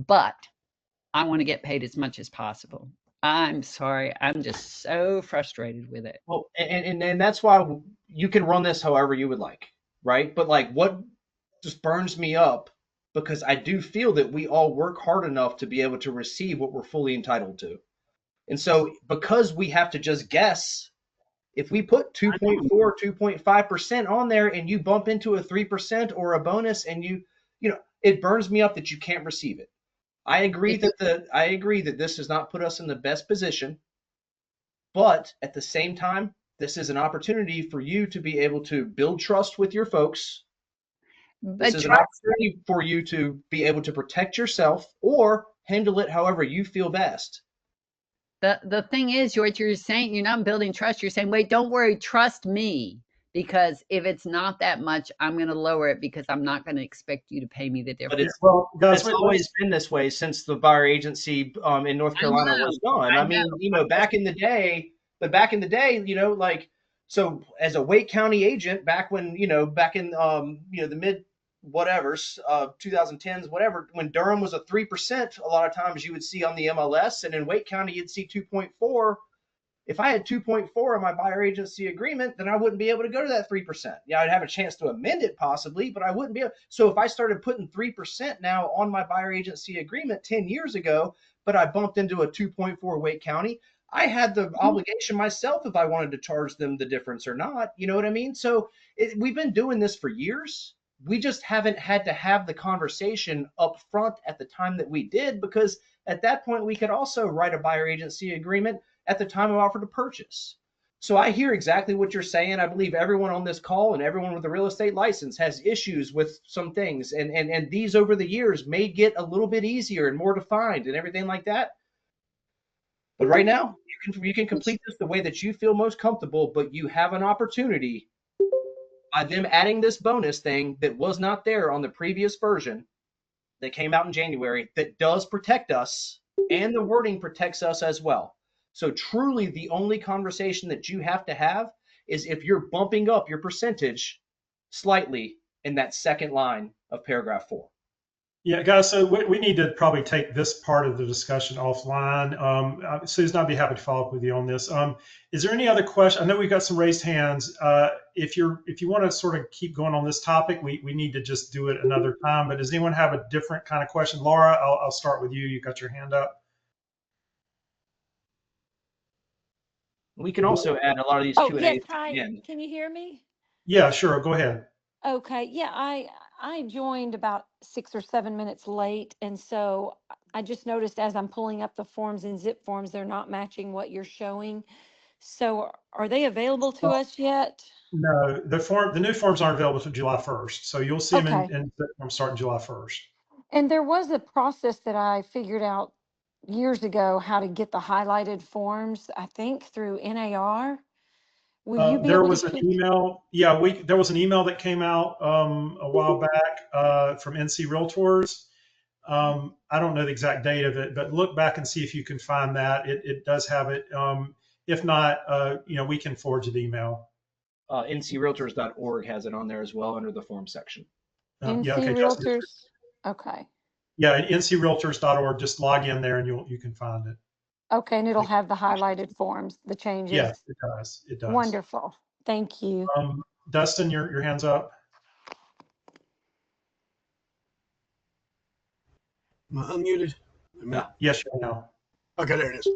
but I want to get paid as much as possible. I'm sorry. I'm just so frustrated with it. Well, and that's why you can run this however you would like, right? But like what just burns me up, because I do feel that we all work hard enough to be able to receive what we're fully entitled to. And so because we have to just guess, if we put 2.4, 2.5% on there and you bump into a 3% or a bonus and it burns me up that you can't receive it. I agree that this does not put us in the best position, but at the same time, this is an opportunity for you to be able to build trust with your folks. This But is an trust, opportunity for you to be able to protect yourself or handle it however you feel best. the thing is, what you're saying, you're not building trust. You're saying, wait, don't worry, trust me. Because if it's not that much, I'm going to lower it because I'm not going to expect you to pay me the But difference. Well, guys, it's always been this way since the buyer agency in North Carolina was done. I mean, back in the day, like, so as a Wake County agent, back when, back in, the mid whatevers, 2010s, whatever, when Durham was a 3%, a lot of times you would see on the MLS, and in Wake County, you'd see 2.4. If I had 2.4 in my buyer agency agreement, then I wouldn't be able to go to that 3%. Yeah, I'd have a chance to amend it possibly, but I wouldn't be able. So if I started putting 3% now on my buyer agency agreement 10 years ago, but I bumped into a 2.4 Wake County, I had the obligation myself if I wanted to charge them the difference or not. You know what I mean? So we've been doing this for years. We just haven't had to have the conversation up front at the time that we did, because at that point we could also write a buyer agency agreement at the time of offer to purchase. So I hear exactly what you're saying. I believe everyone on this call and everyone with a real estate license has issues with some things. And these over the years may get a little bit easier and more defined and everything like that. But right now, you can complete this the way that you feel most comfortable, but you have an opportunity by them adding this bonus thing that was not there on the previous version that came out in January that does protect us, and the wording protects us as well. So truly the only conversation that you have to have is if you're bumping up your percentage slightly in that second line of paragraph 4. Yeah, guys, so we need to probably take this part of the discussion offline. Susan, I'd be happy to follow up with you on this. Is there any other question? I know we've got some raised hands. If you want to sort of keep going on this topic, we need to just do it another time. But does anyone have a different kind of question? Laura, I'll start with you. You got your hand up. We can also add a lot of these Oh, Q&As yes, at hi. the end. Can you hear me? Yeah, sure. Go ahead. Okay, yeah, I joined about 6 or 7 minutes late, and so I just noticed as I'm pulling up the forms in zip forms, they're not matching what you're showing. So are they available to us yet? No, the new forms aren't available until July 1st. So you'll see them Okay. in starting July 1st. And there was a process that I figured out years ago how to get the highlighted forms, I think through NAR. Will you be There able to was an email. Yeah, there was an email that came out a while back from NC Realtors. I don't know the exact date of it, but look back and see if you can find that. It does have it. If not, we can forward you the email. NCRealtors.org has it on there as well under the form section. NC Yeah, okay, Justin. Realtors? Okay. Yeah, ncrealtors.org. Just log in there and you can find it. Okay, and it'll have the highlighted forms, the changes. Yes, it does. It does. Wonderful. Thank you. Dustin, your hand's up. Am I unmuted? Yes, you are now. Okay, there it is.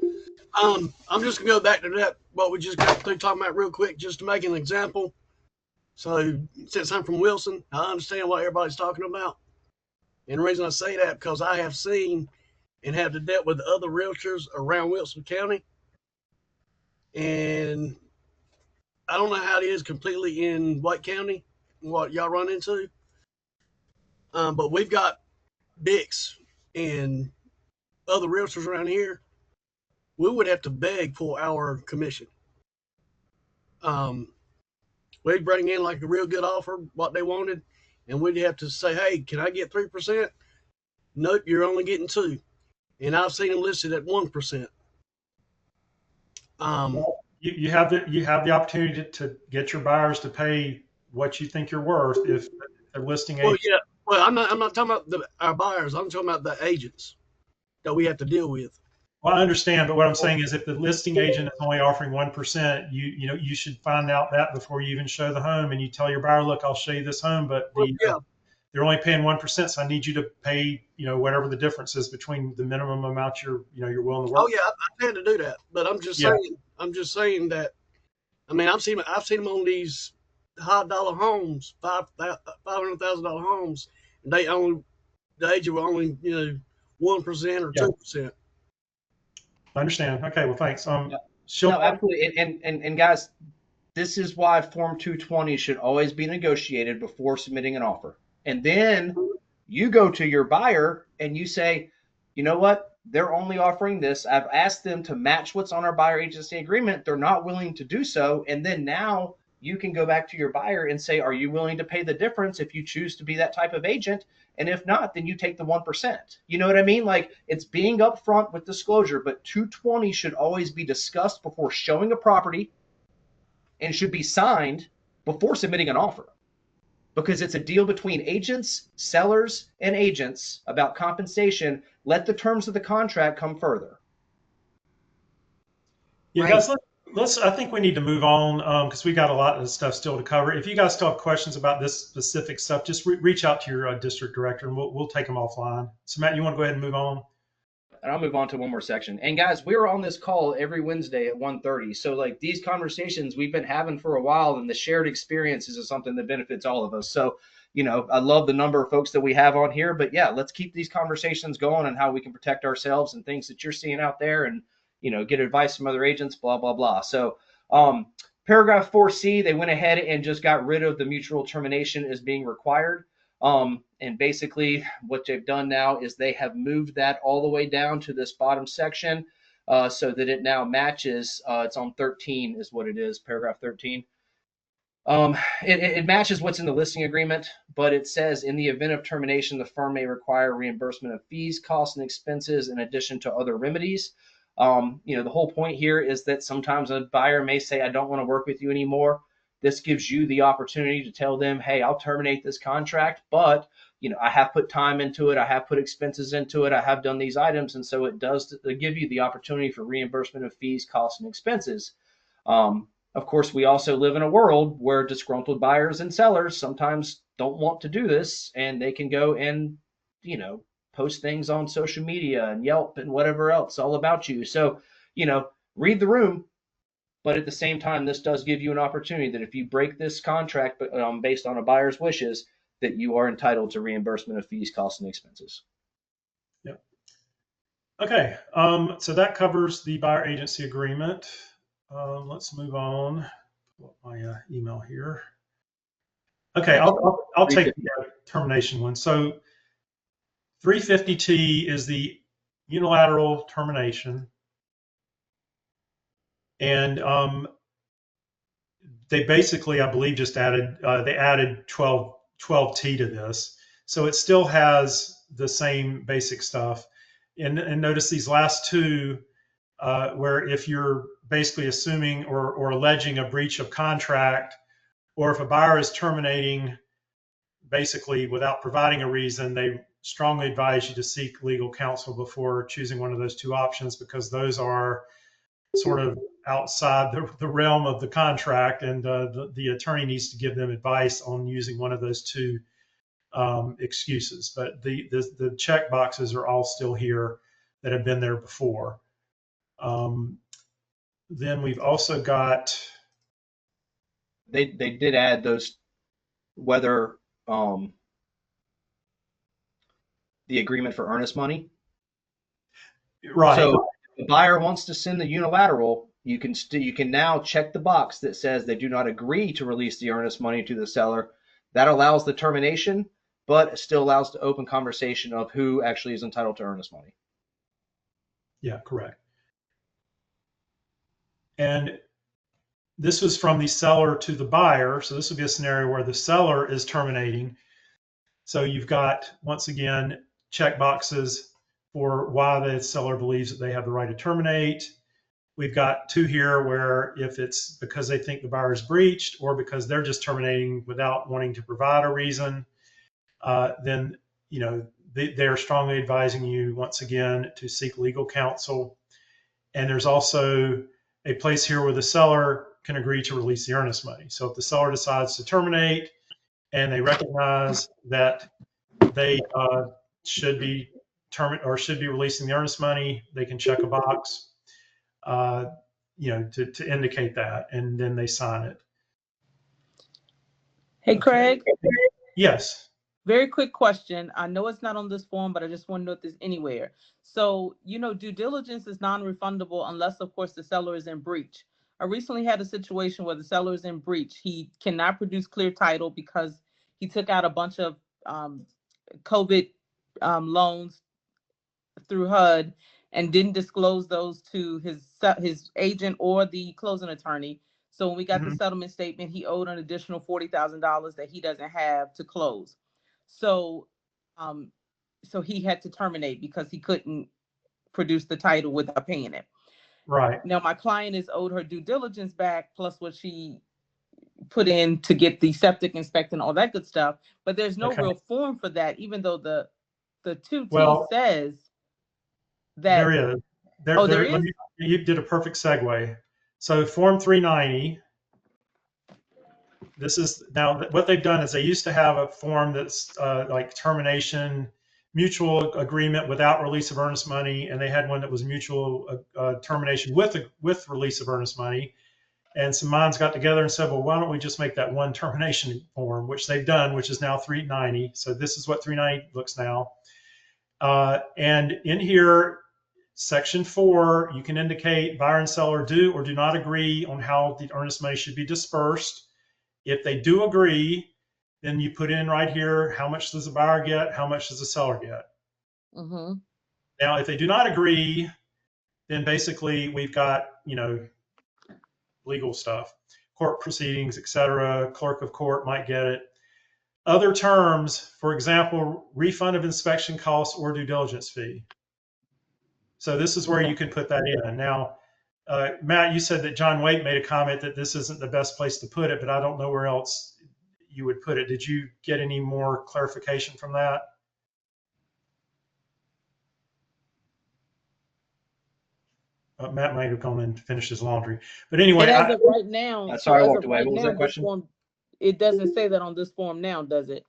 I'm just gonna go back to that what we just got through talking about real quick, just to make an example. So since I'm from Wilson, I understand what everybody's talking about. And the reason I say that because I have seen and have to dealt with other realtors around Wilson County. And I don't know how it is completely in White County, what y'all run into. But we've got Dix and other realtors around here. We would have to beg for our commission. We'd bring in like a real good offer, what they wanted, and we'd have to say, hey, can I get 3%? Nope, you're only getting 2%. And I've seen them listed at 1%. You have the opportunity to get your buyers to pay what you think you're worth if they're listing agents. Well, I'm not talking about our buyers. I'm talking about the agents. that we have to deal with. Well, I understand, but what I'm saying is if the listing agent is only offering 1%, you should find out that before you even show the home, and you tell your buyer, look, I'll show you this home, but Well, yeah, they're only paying 1%, so I need you to pay, whatever the difference is between the minimum amount you're willing to work. oh yeah, I had to do that, but I'm just saying that. I mean, I've seen them on these high dollar homes, $500,000 homes, and the agent will only 1% or 2%. I understand. Okay, well, thanks. No, absolutely. And guys, this is why Form 220 should always be negotiated before submitting an offer. And then you go to your buyer and you say, you know what? They're only offering this. I've asked them to match what's on our buyer agency agreement. They're not willing to do so. And then now you can go back to your buyer and say, are you willing to pay the difference if you choose to be that type of agent? And if not, then you take the 1%. You know what I mean? Like, it's being upfront with disclosure, but 220 should always be discussed before showing a property and should be signed before submitting an offer, because it's a deal between agents, sellers, and agents about compensation. Let the terms of the contract come further. Yeah, Right. guys, I think we need to move on because we got a lot of stuff still to cover. If you guys still have questions about this specific stuff, just reach out to your district director and we'll take them offline. So Matt, you want to go ahead and move on? And I'll move on to one more section. And guys, we're on this call every Wednesday at 1:30. So like, these conversations we've been having for a while, and the shared experiences is something that benefits all of us. So, I love the number of folks that we have on here, but yeah, let's keep these conversations going on how we can protect ourselves and things that you're seeing out there, and, get advice from other agents, blah, blah, blah. So, paragraph 4C, they went ahead and just got rid of the mutual termination as being required. And basically what they've done now is they have moved that all the way down to this bottom section, so that it now matches. It's on 13 is what it is, paragraph 13. It matches what's in the listing agreement, but it says in the event of termination, the firm may require reimbursement of fees, costs, and expenses in addition to other remedies. The whole point here is that sometimes a buyer may say, I don't want to work with you anymore. This gives you the opportunity to tell them, hey, I'll terminate this contract, but I have put time into it. I have put expenses into it. I have done these items. And so it does give you the opportunity for reimbursement of fees, costs, and expenses. Of course, we also live in a world where disgruntled buyers and sellers sometimes don't want to do this, and they can go and, post things on social media and Yelp and whatever else all about you. So, read the room. But at the same time, this does give you an opportunity that if you break this contract based on a buyer's wishes, that you are entitled to reimbursement of fees, costs, and expenses. Yep. Okay. So that covers the buyer agency agreement. Let's move on. Pull up my email here. Okay, I'll take the termination one. So 350T is the unilateral termination. And they basically, I believe, just added, they added 12T to this. So it still has the same basic stuff. And notice these last two, where if you're basically assuming or alleging a breach of contract, or if a buyer is terminating basically without providing a reason, they strongly advise you to seek legal counsel before choosing one of those two options, because those are sort of outside the realm of the contract, and the attorney needs to give them advice on using one of those two excuses. But the check boxes are all still here that have been there before. Then we've also got, they did add those, whether the agreement for earnest money. right. So if the buyer wants to send the unilateral, you can now check the box that says they do not agree to release the earnest money to the seller. That allows the termination, but it still allows the open conversation of who actually is entitled to earnest money. Yeah, correct. And this was from the seller to the buyer. So this would be a scenario where the seller is terminating. So you've got, once again, check boxes for why the seller believes that they have the right to terminate. We've got two here where if it's because they think the buyer is breached, or because they're just terminating without wanting to provide a reason, then they're strongly advising you once again to seek legal counsel. And there's also a place here where the seller can agree to release the earnest money. So if the seller decides to terminate and they recognize that they should be releasing the earnest money, they can check a box, to indicate that, and then they sign it. Hey, Okay. Craig. Yes. Very quick question. I know it's not on this form, but I just want to know if there's anywhere. So, due diligence is non-refundable unless, of course, the seller is in breach. I recently had a situation where the seller is in breach. He cannot produce clear title because he took out a bunch of COVID loans through HUD and didn't disclose those to his agent or the closing attorney. So when we got the settlement statement, he owed an additional $40,000 that he doesn't have to close. So he had to terminate because he couldn't produce the title without paying it. Right. Now my client is owed her due diligence back plus what she put in to get the septic inspected and all that good stuff. But there's no real form for that, even though the 2T says that there is. There is? You did a perfect segue. So Form 390. This is now what they've done is they used to have a form that's like termination, mutual agreement without release of earnest money, and they had one that was mutual termination with release of earnest money. And some minds got together and said, well, why don't we just make that one termination form, which they've done, which is now 390. So this is what 390 looks now. And in here, Section 4, you can indicate buyer and seller do or do not agree on how the earnest money should be dispersed. If they do agree, then you put in right here, how much does the buyer get? How much does the seller get? Now, if they do not agree, then basically we've got, legal stuff, court proceedings, etc. Clerk of court might get it. Other terms, for example, refund of inspection costs or due diligence fee. So this is where you can put that in. Now, Matt, you said that John Waite made a comment that this isn't the best place to put it, but I don't know where else you would put it. Did you get any more clarification from that? Matt might have gone and finished his laundry. But anyway, as of right now, sorry, I walked away. What was that question? Form, it doesn't say that on this form now, does it?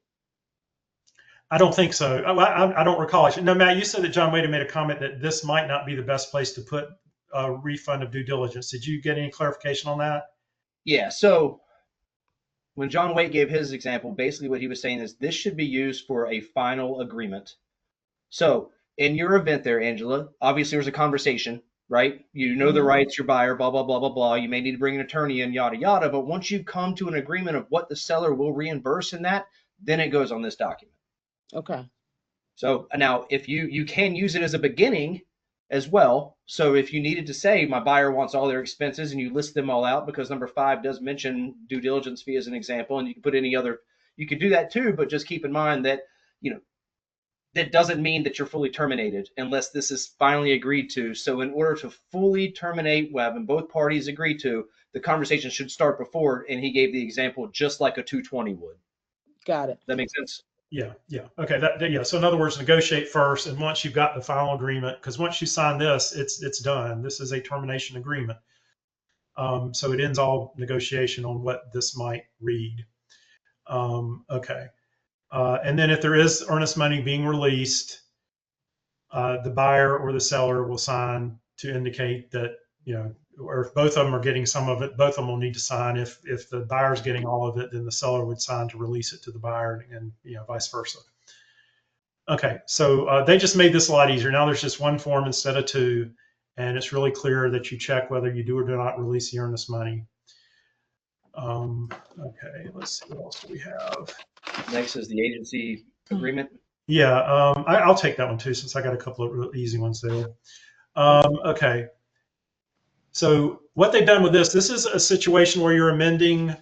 I don't think so. I don't recall. No, Matt, you said that John Waite made a comment that this might not be the best place to put a refund of due diligence. Did you get any clarification on that? Yeah. So when John Waite gave his example, basically what he was saying is this should be used for a final agreement. So in your event there, Angela, obviously there's a conversation, right? You know the rights, your buyer, blah, blah, blah, blah, blah. You may need to bring an attorney in, yada, yada. But once you come to an agreement of what the seller will reimburse in that, then it goes on this document. Okay. So now if you can use it as a beginning as well. So if you needed to say my buyer wants all their expenses and you list them all out, because number 5 does mention due diligence fee as an example, and you can put any other, you could do that too, but just keep in mind that, that doesn't mean that you're fully terminated unless this is finally agreed to. So in order to fully terminate Webb and both parties agree to, the conversation should start before, and he gave the example just like a 220 would. Got it. That makes sense? Yeah. Okay. Yeah. So in other words, negotiate first, and once you've got the final agreement, because once you sign this, it's done. This is a termination agreement. So it ends all negotiation on what this might read. Okay. And then if there is earnest money being released, the buyer or the seller will sign to indicate that, or if both of them are getting some of it, both of them will need to sign. If the buyer's getting all of it, then the seller would sign to release it to the buyer, and vice versa. Okay, so they just made this a lot easier. Now there's just one form instead of 2, and it's really clear that you check whether you do or do not release the earnest money. Okay, let's see, what else do we have? Next is the agency agreement. Yeah, I'll take that one too, since I got a couple of real easy ones there. Okay. So what they've done with this is a situation where you're amending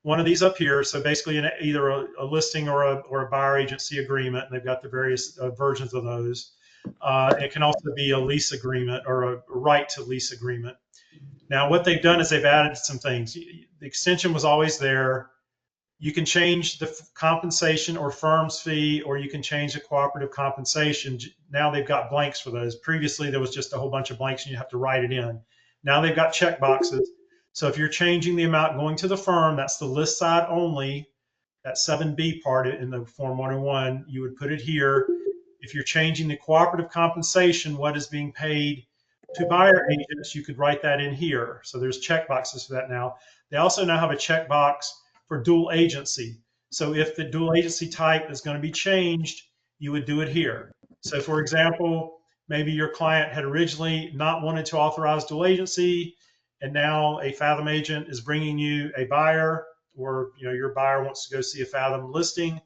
one of these up here. So basically either a listing or a buyer agency agreement, and they've got the various versions of those. It can also be a lease agreement or a right to lease agreement. Now what they've done is they've added some things. The extension was always there. You can change the compensation or firm's fee, or you can change the cooperative compensation. Now they've got blanks for those. Previously, there was just a whole bunch of blanks and you have to write it in. Now they've got check boxes. So if you're changing the amount going to the firm, that's the list side only, that 7B part in the Form 101, you would put it here. If you're changing the cooperative compensation, what is being paid to buyer agents, you could write that in here. So there's check boxes for that now. They also now have a check box for dual agency. So if the dual agency type is going to be changed, you would do it here. So for example, maybe your client had originally not wanted to authorize dual agency, and now a Fathom agent is bringing you a buyer, or your buyer wants to go see a Fathom listing.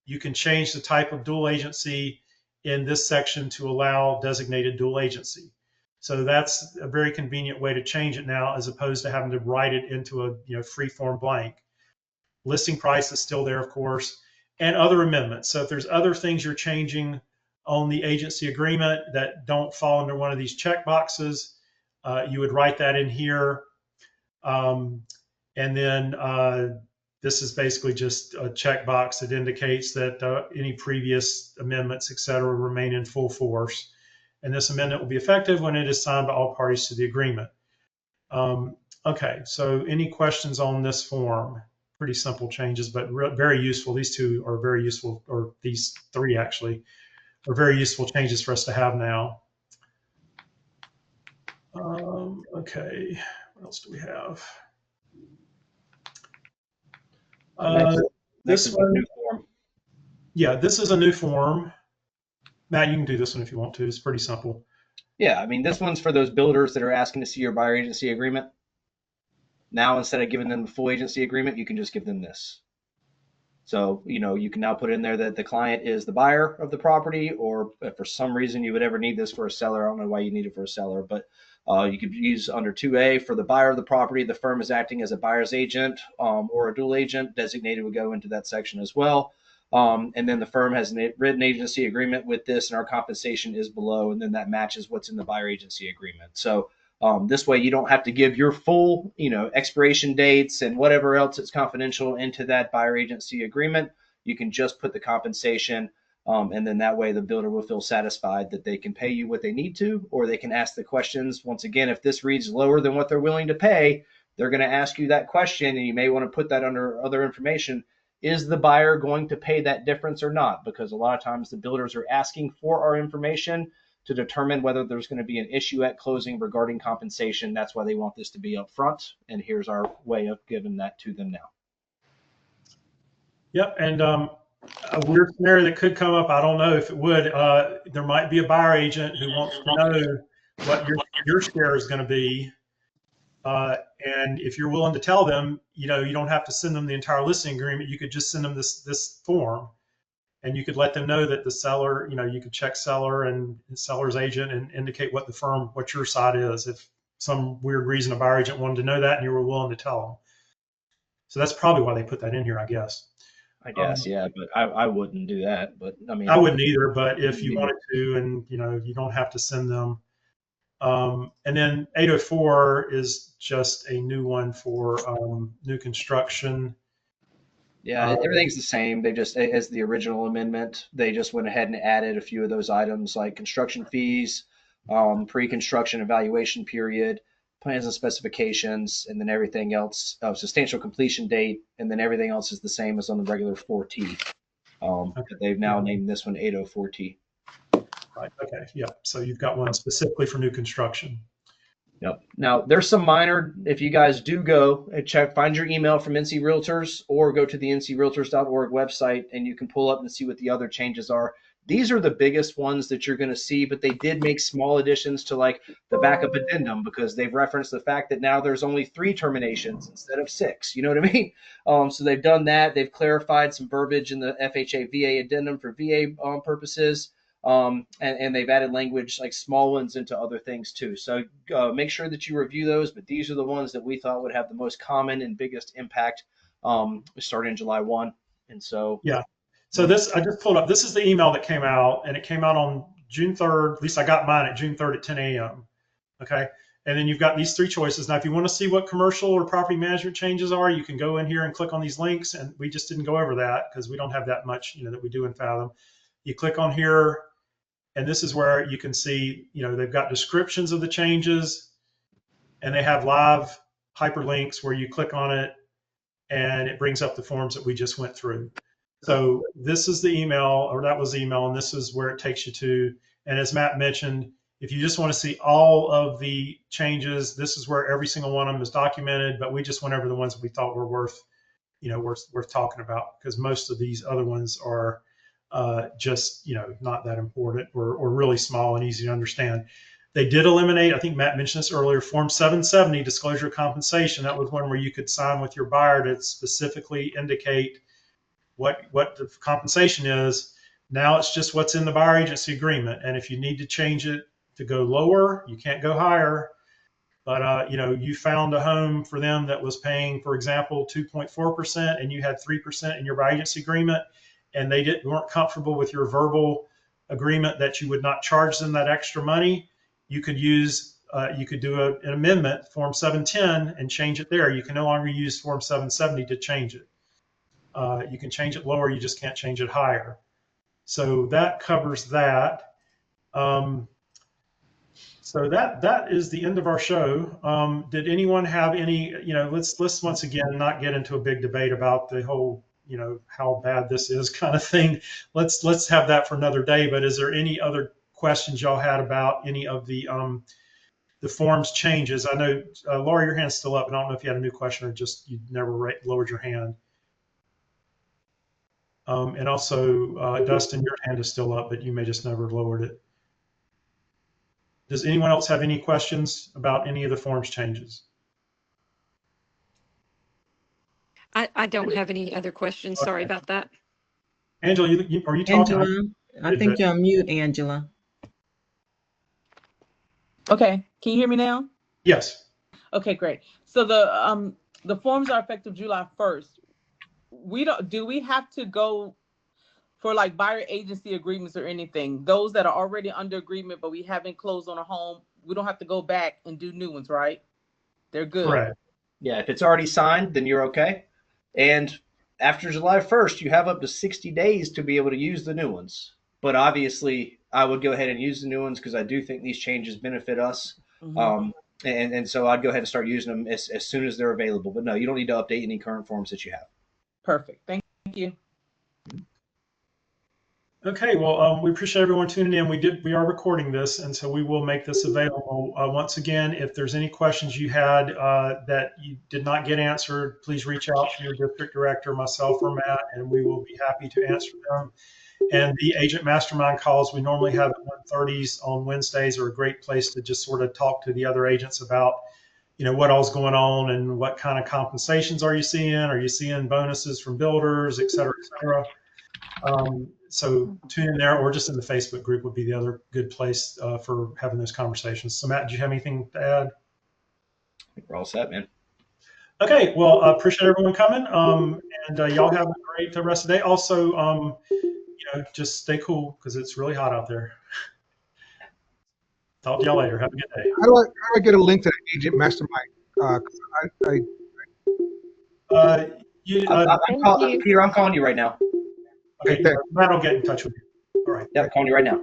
You can change the type of dual agency in this section to allow designated dual agency. So that's a very convenient way to change it now, as opposed to having to write it into a free form blank. Listing price is still there, of course, and other amendments. So if there's other things you're changing on the agency agreement that don't fall under one of these check boxes, you would write that in here. And then this is basically just a checkbox that indicates that any previous amendments, et cetera, remain in full force. And this amendment will be effective when it is signed by all parties to the agreement. Okay, so any questions on this form? Pretty simple changes, but very useful. These two are very useful, or these three actually are very useful changes for us to have now. Okay, what else do we have? This one, new form. Yeah, this is a new form. Matt, you can do this one if you want to. It's pretty simple. Yeah, I mean, this one's for those builders that are asking to see your buyer agency agreement. Now, instead of giving them the full agency agreement, you can just give them this. So, you can now put in there that the client is the buyer of the property, or if for some reason you would ever need this for a seller. I don't know why you need it for a seller, but you could use under 2A for the buyer of the property. The firm is acting as a buyer's agent, or a dual agent designated would go into that section as well. And then the firm has a written agency agreement with this, and our compensation is below, and then that matches what's in the buyer agency agreement. So this way you don't have to give your full, expiration dates and whatever else is confidential into that buyer agency agreement. You can just put the compensation, and then that way the builder will feel satisfied that they can pay you what they need to, or they can ask the questions. Once again, if this reads lower than what they're willing to pay, they're going to ask you that question, and you may want to put that under other information. Is the buyer going to pay that difference or not? Because a lot of times the builders are asking for our information to determine whether there's going to be an issue at closing regarding compensation. That's why they want this to be up front. And here's our way of giving that to them now. Yep, and a weird scenario that could come up, I don't know if it would, there might be a buyer agent who wants to know what your share is going to be. And if you're willing to tell them, you don't have to send them the entire listing agreement. You could just send them this form, and you could let them know that the seller, you could check seller and seller's agent and indicate what your side is. If some weird reason a buyer agent wanted to know that and you were willing to tell them. So that's probably why they put that in here, I guess. Yeah, but I wouldn't do that. But I mean, I wouldn't either. But if you wanted to, and you don't have to send them. And then 804 is just a new one for new construction. Yeah, everything's the same. They just, as the original amendment, they just went ahead and added a few of those items like construction fees, pre-construction evaluation period, plans and specifications, and then everything else, substantial completion date, and then everything else is the same as on the regular 4T. But they've now named this one 804T. Right. Okay. Yeah. So you've got one specifically for new construction. Yep. Now there's some minor, if you guys do go and find your email from NC Realtors, or go to the ncrealtors.org website, and you can pull up and see what the other changes are. These are the biggest ones that you're going to see, but they did make small additions to like the backup addendum, because they've referenced the fact that now there's only 3 terminations instead of 6. You know what I mean? So they've done that. They've clarified some verbiage in the FHA VA addendum for VA purposes. And they've added language like small ones into other things too. So make sure that you review those, but these are the ones that we thought would have the most common and biggest impact starting July 1. And so, yeah. So this, I just pulled up, this is the email that came out, and it came out on June 3rd. At least I got mine at June 3rd at 10 a.m. Okay. And then you've got these three choices. Now, if you want to see what commercial or property management changes are, you can go in here and click on these links. And we just didn't go over that because we don't have that much, that we do in Fathom. You click on here, and this is where you can see, they've got descriptions of the changes, and they have live hyperlinks where you click on it, and it brings up the forms that we just went through. So this is the email, or that was the email, and this is where it takes you to. And as Matt mentioned, if you just want to see all of the changes, this is where every single one of them is documented, but we just went over the ones that we thought were worth talking about, because most of these other ones are just, not that important, or really small and easy to understand. They did eliminate, I think Matt mentioned this earlier, Form 770, disclosure of compensation. That was one where you could sign with your buyer to specifically indicate what the compensation is. Now it's just what's in the buyer agency agreement. And if you need to change it to go lower, you can't go higher. But you found a home for them that was paying, for example, 2.4%, and you had 3% in your buyer agency agreement, and they weren't comfortable with your verbal agreement that you would not charge them that extra money. You could do an amendment, Form 710, and change it there. You can no longer use Form 770 to change it. You can change it lower, you just can't change it higher. So that covers that. So that is the end of our show. Did anyone have any, let's once again not get into a big debate about the whole, how bad this is kind of thing. Let's have that for another day. But is there any other questions y'all had about any of the forms changes? I know, Laura, your hand's still up, and I don't know if you had a new question or just you never lowered your hand. And also, Dustin, your hand is still up, but you may just never lowered it. Does anyone else have any questions about any of the forms changes? I don't have any other questions. Sorry about that. Angela, are you talking? Angela, I think you're on mute, Angela. Okay, can you hear me now? Yes. Okay, great. So the forms are effective July 1st. Do we have to go for like buyer agency agreements or anything? Those that are already under agreement, but we haven't closed on a home, we don't have to go back and do new ones, right? They're good. Correct. Yeah, if it's already signed, then you're okay. And after July 1st, you have up to 60 days to be able to use the new ones. But obviously, I would go ahead and use the new ones because I do think these changes benefit us. Mhm. And so I'd go ahead and start using them as soon as they're available. But no, you don't need to update any current forms that you have. Perfect. Thank you. Okay, well, we appreciate everyone tuning in. We are recording this, and so we will make this available. Once again, if there's any questions you had that you did not get answered, please reach out to your district director, myself, or Matt, and we will be happy to answer them. And the agent mastermind calls we normally have at 1:30 on Wednesdays are a great place to just sort of talk to the other agents about, what all's going on and what kind of compensations are you seeing? Are you seeing bonuses from builders, et cetera, et cetera? So tune in there, or just in the Facebook group would be the other good place for having those conversations. So Matt, do you have anything to add? I think we're all set, man. Okay, well, I appreciate everyone coming, and y'all have a great rest of the day. Also, just stay cool because it's really hot out there. Talk to y'all later. Have a good day. How do I get a link to the agent mastermind? Peter, I'm calling you right now. Okay, Matt will get in touch with you. All right. Yep, calling you right now.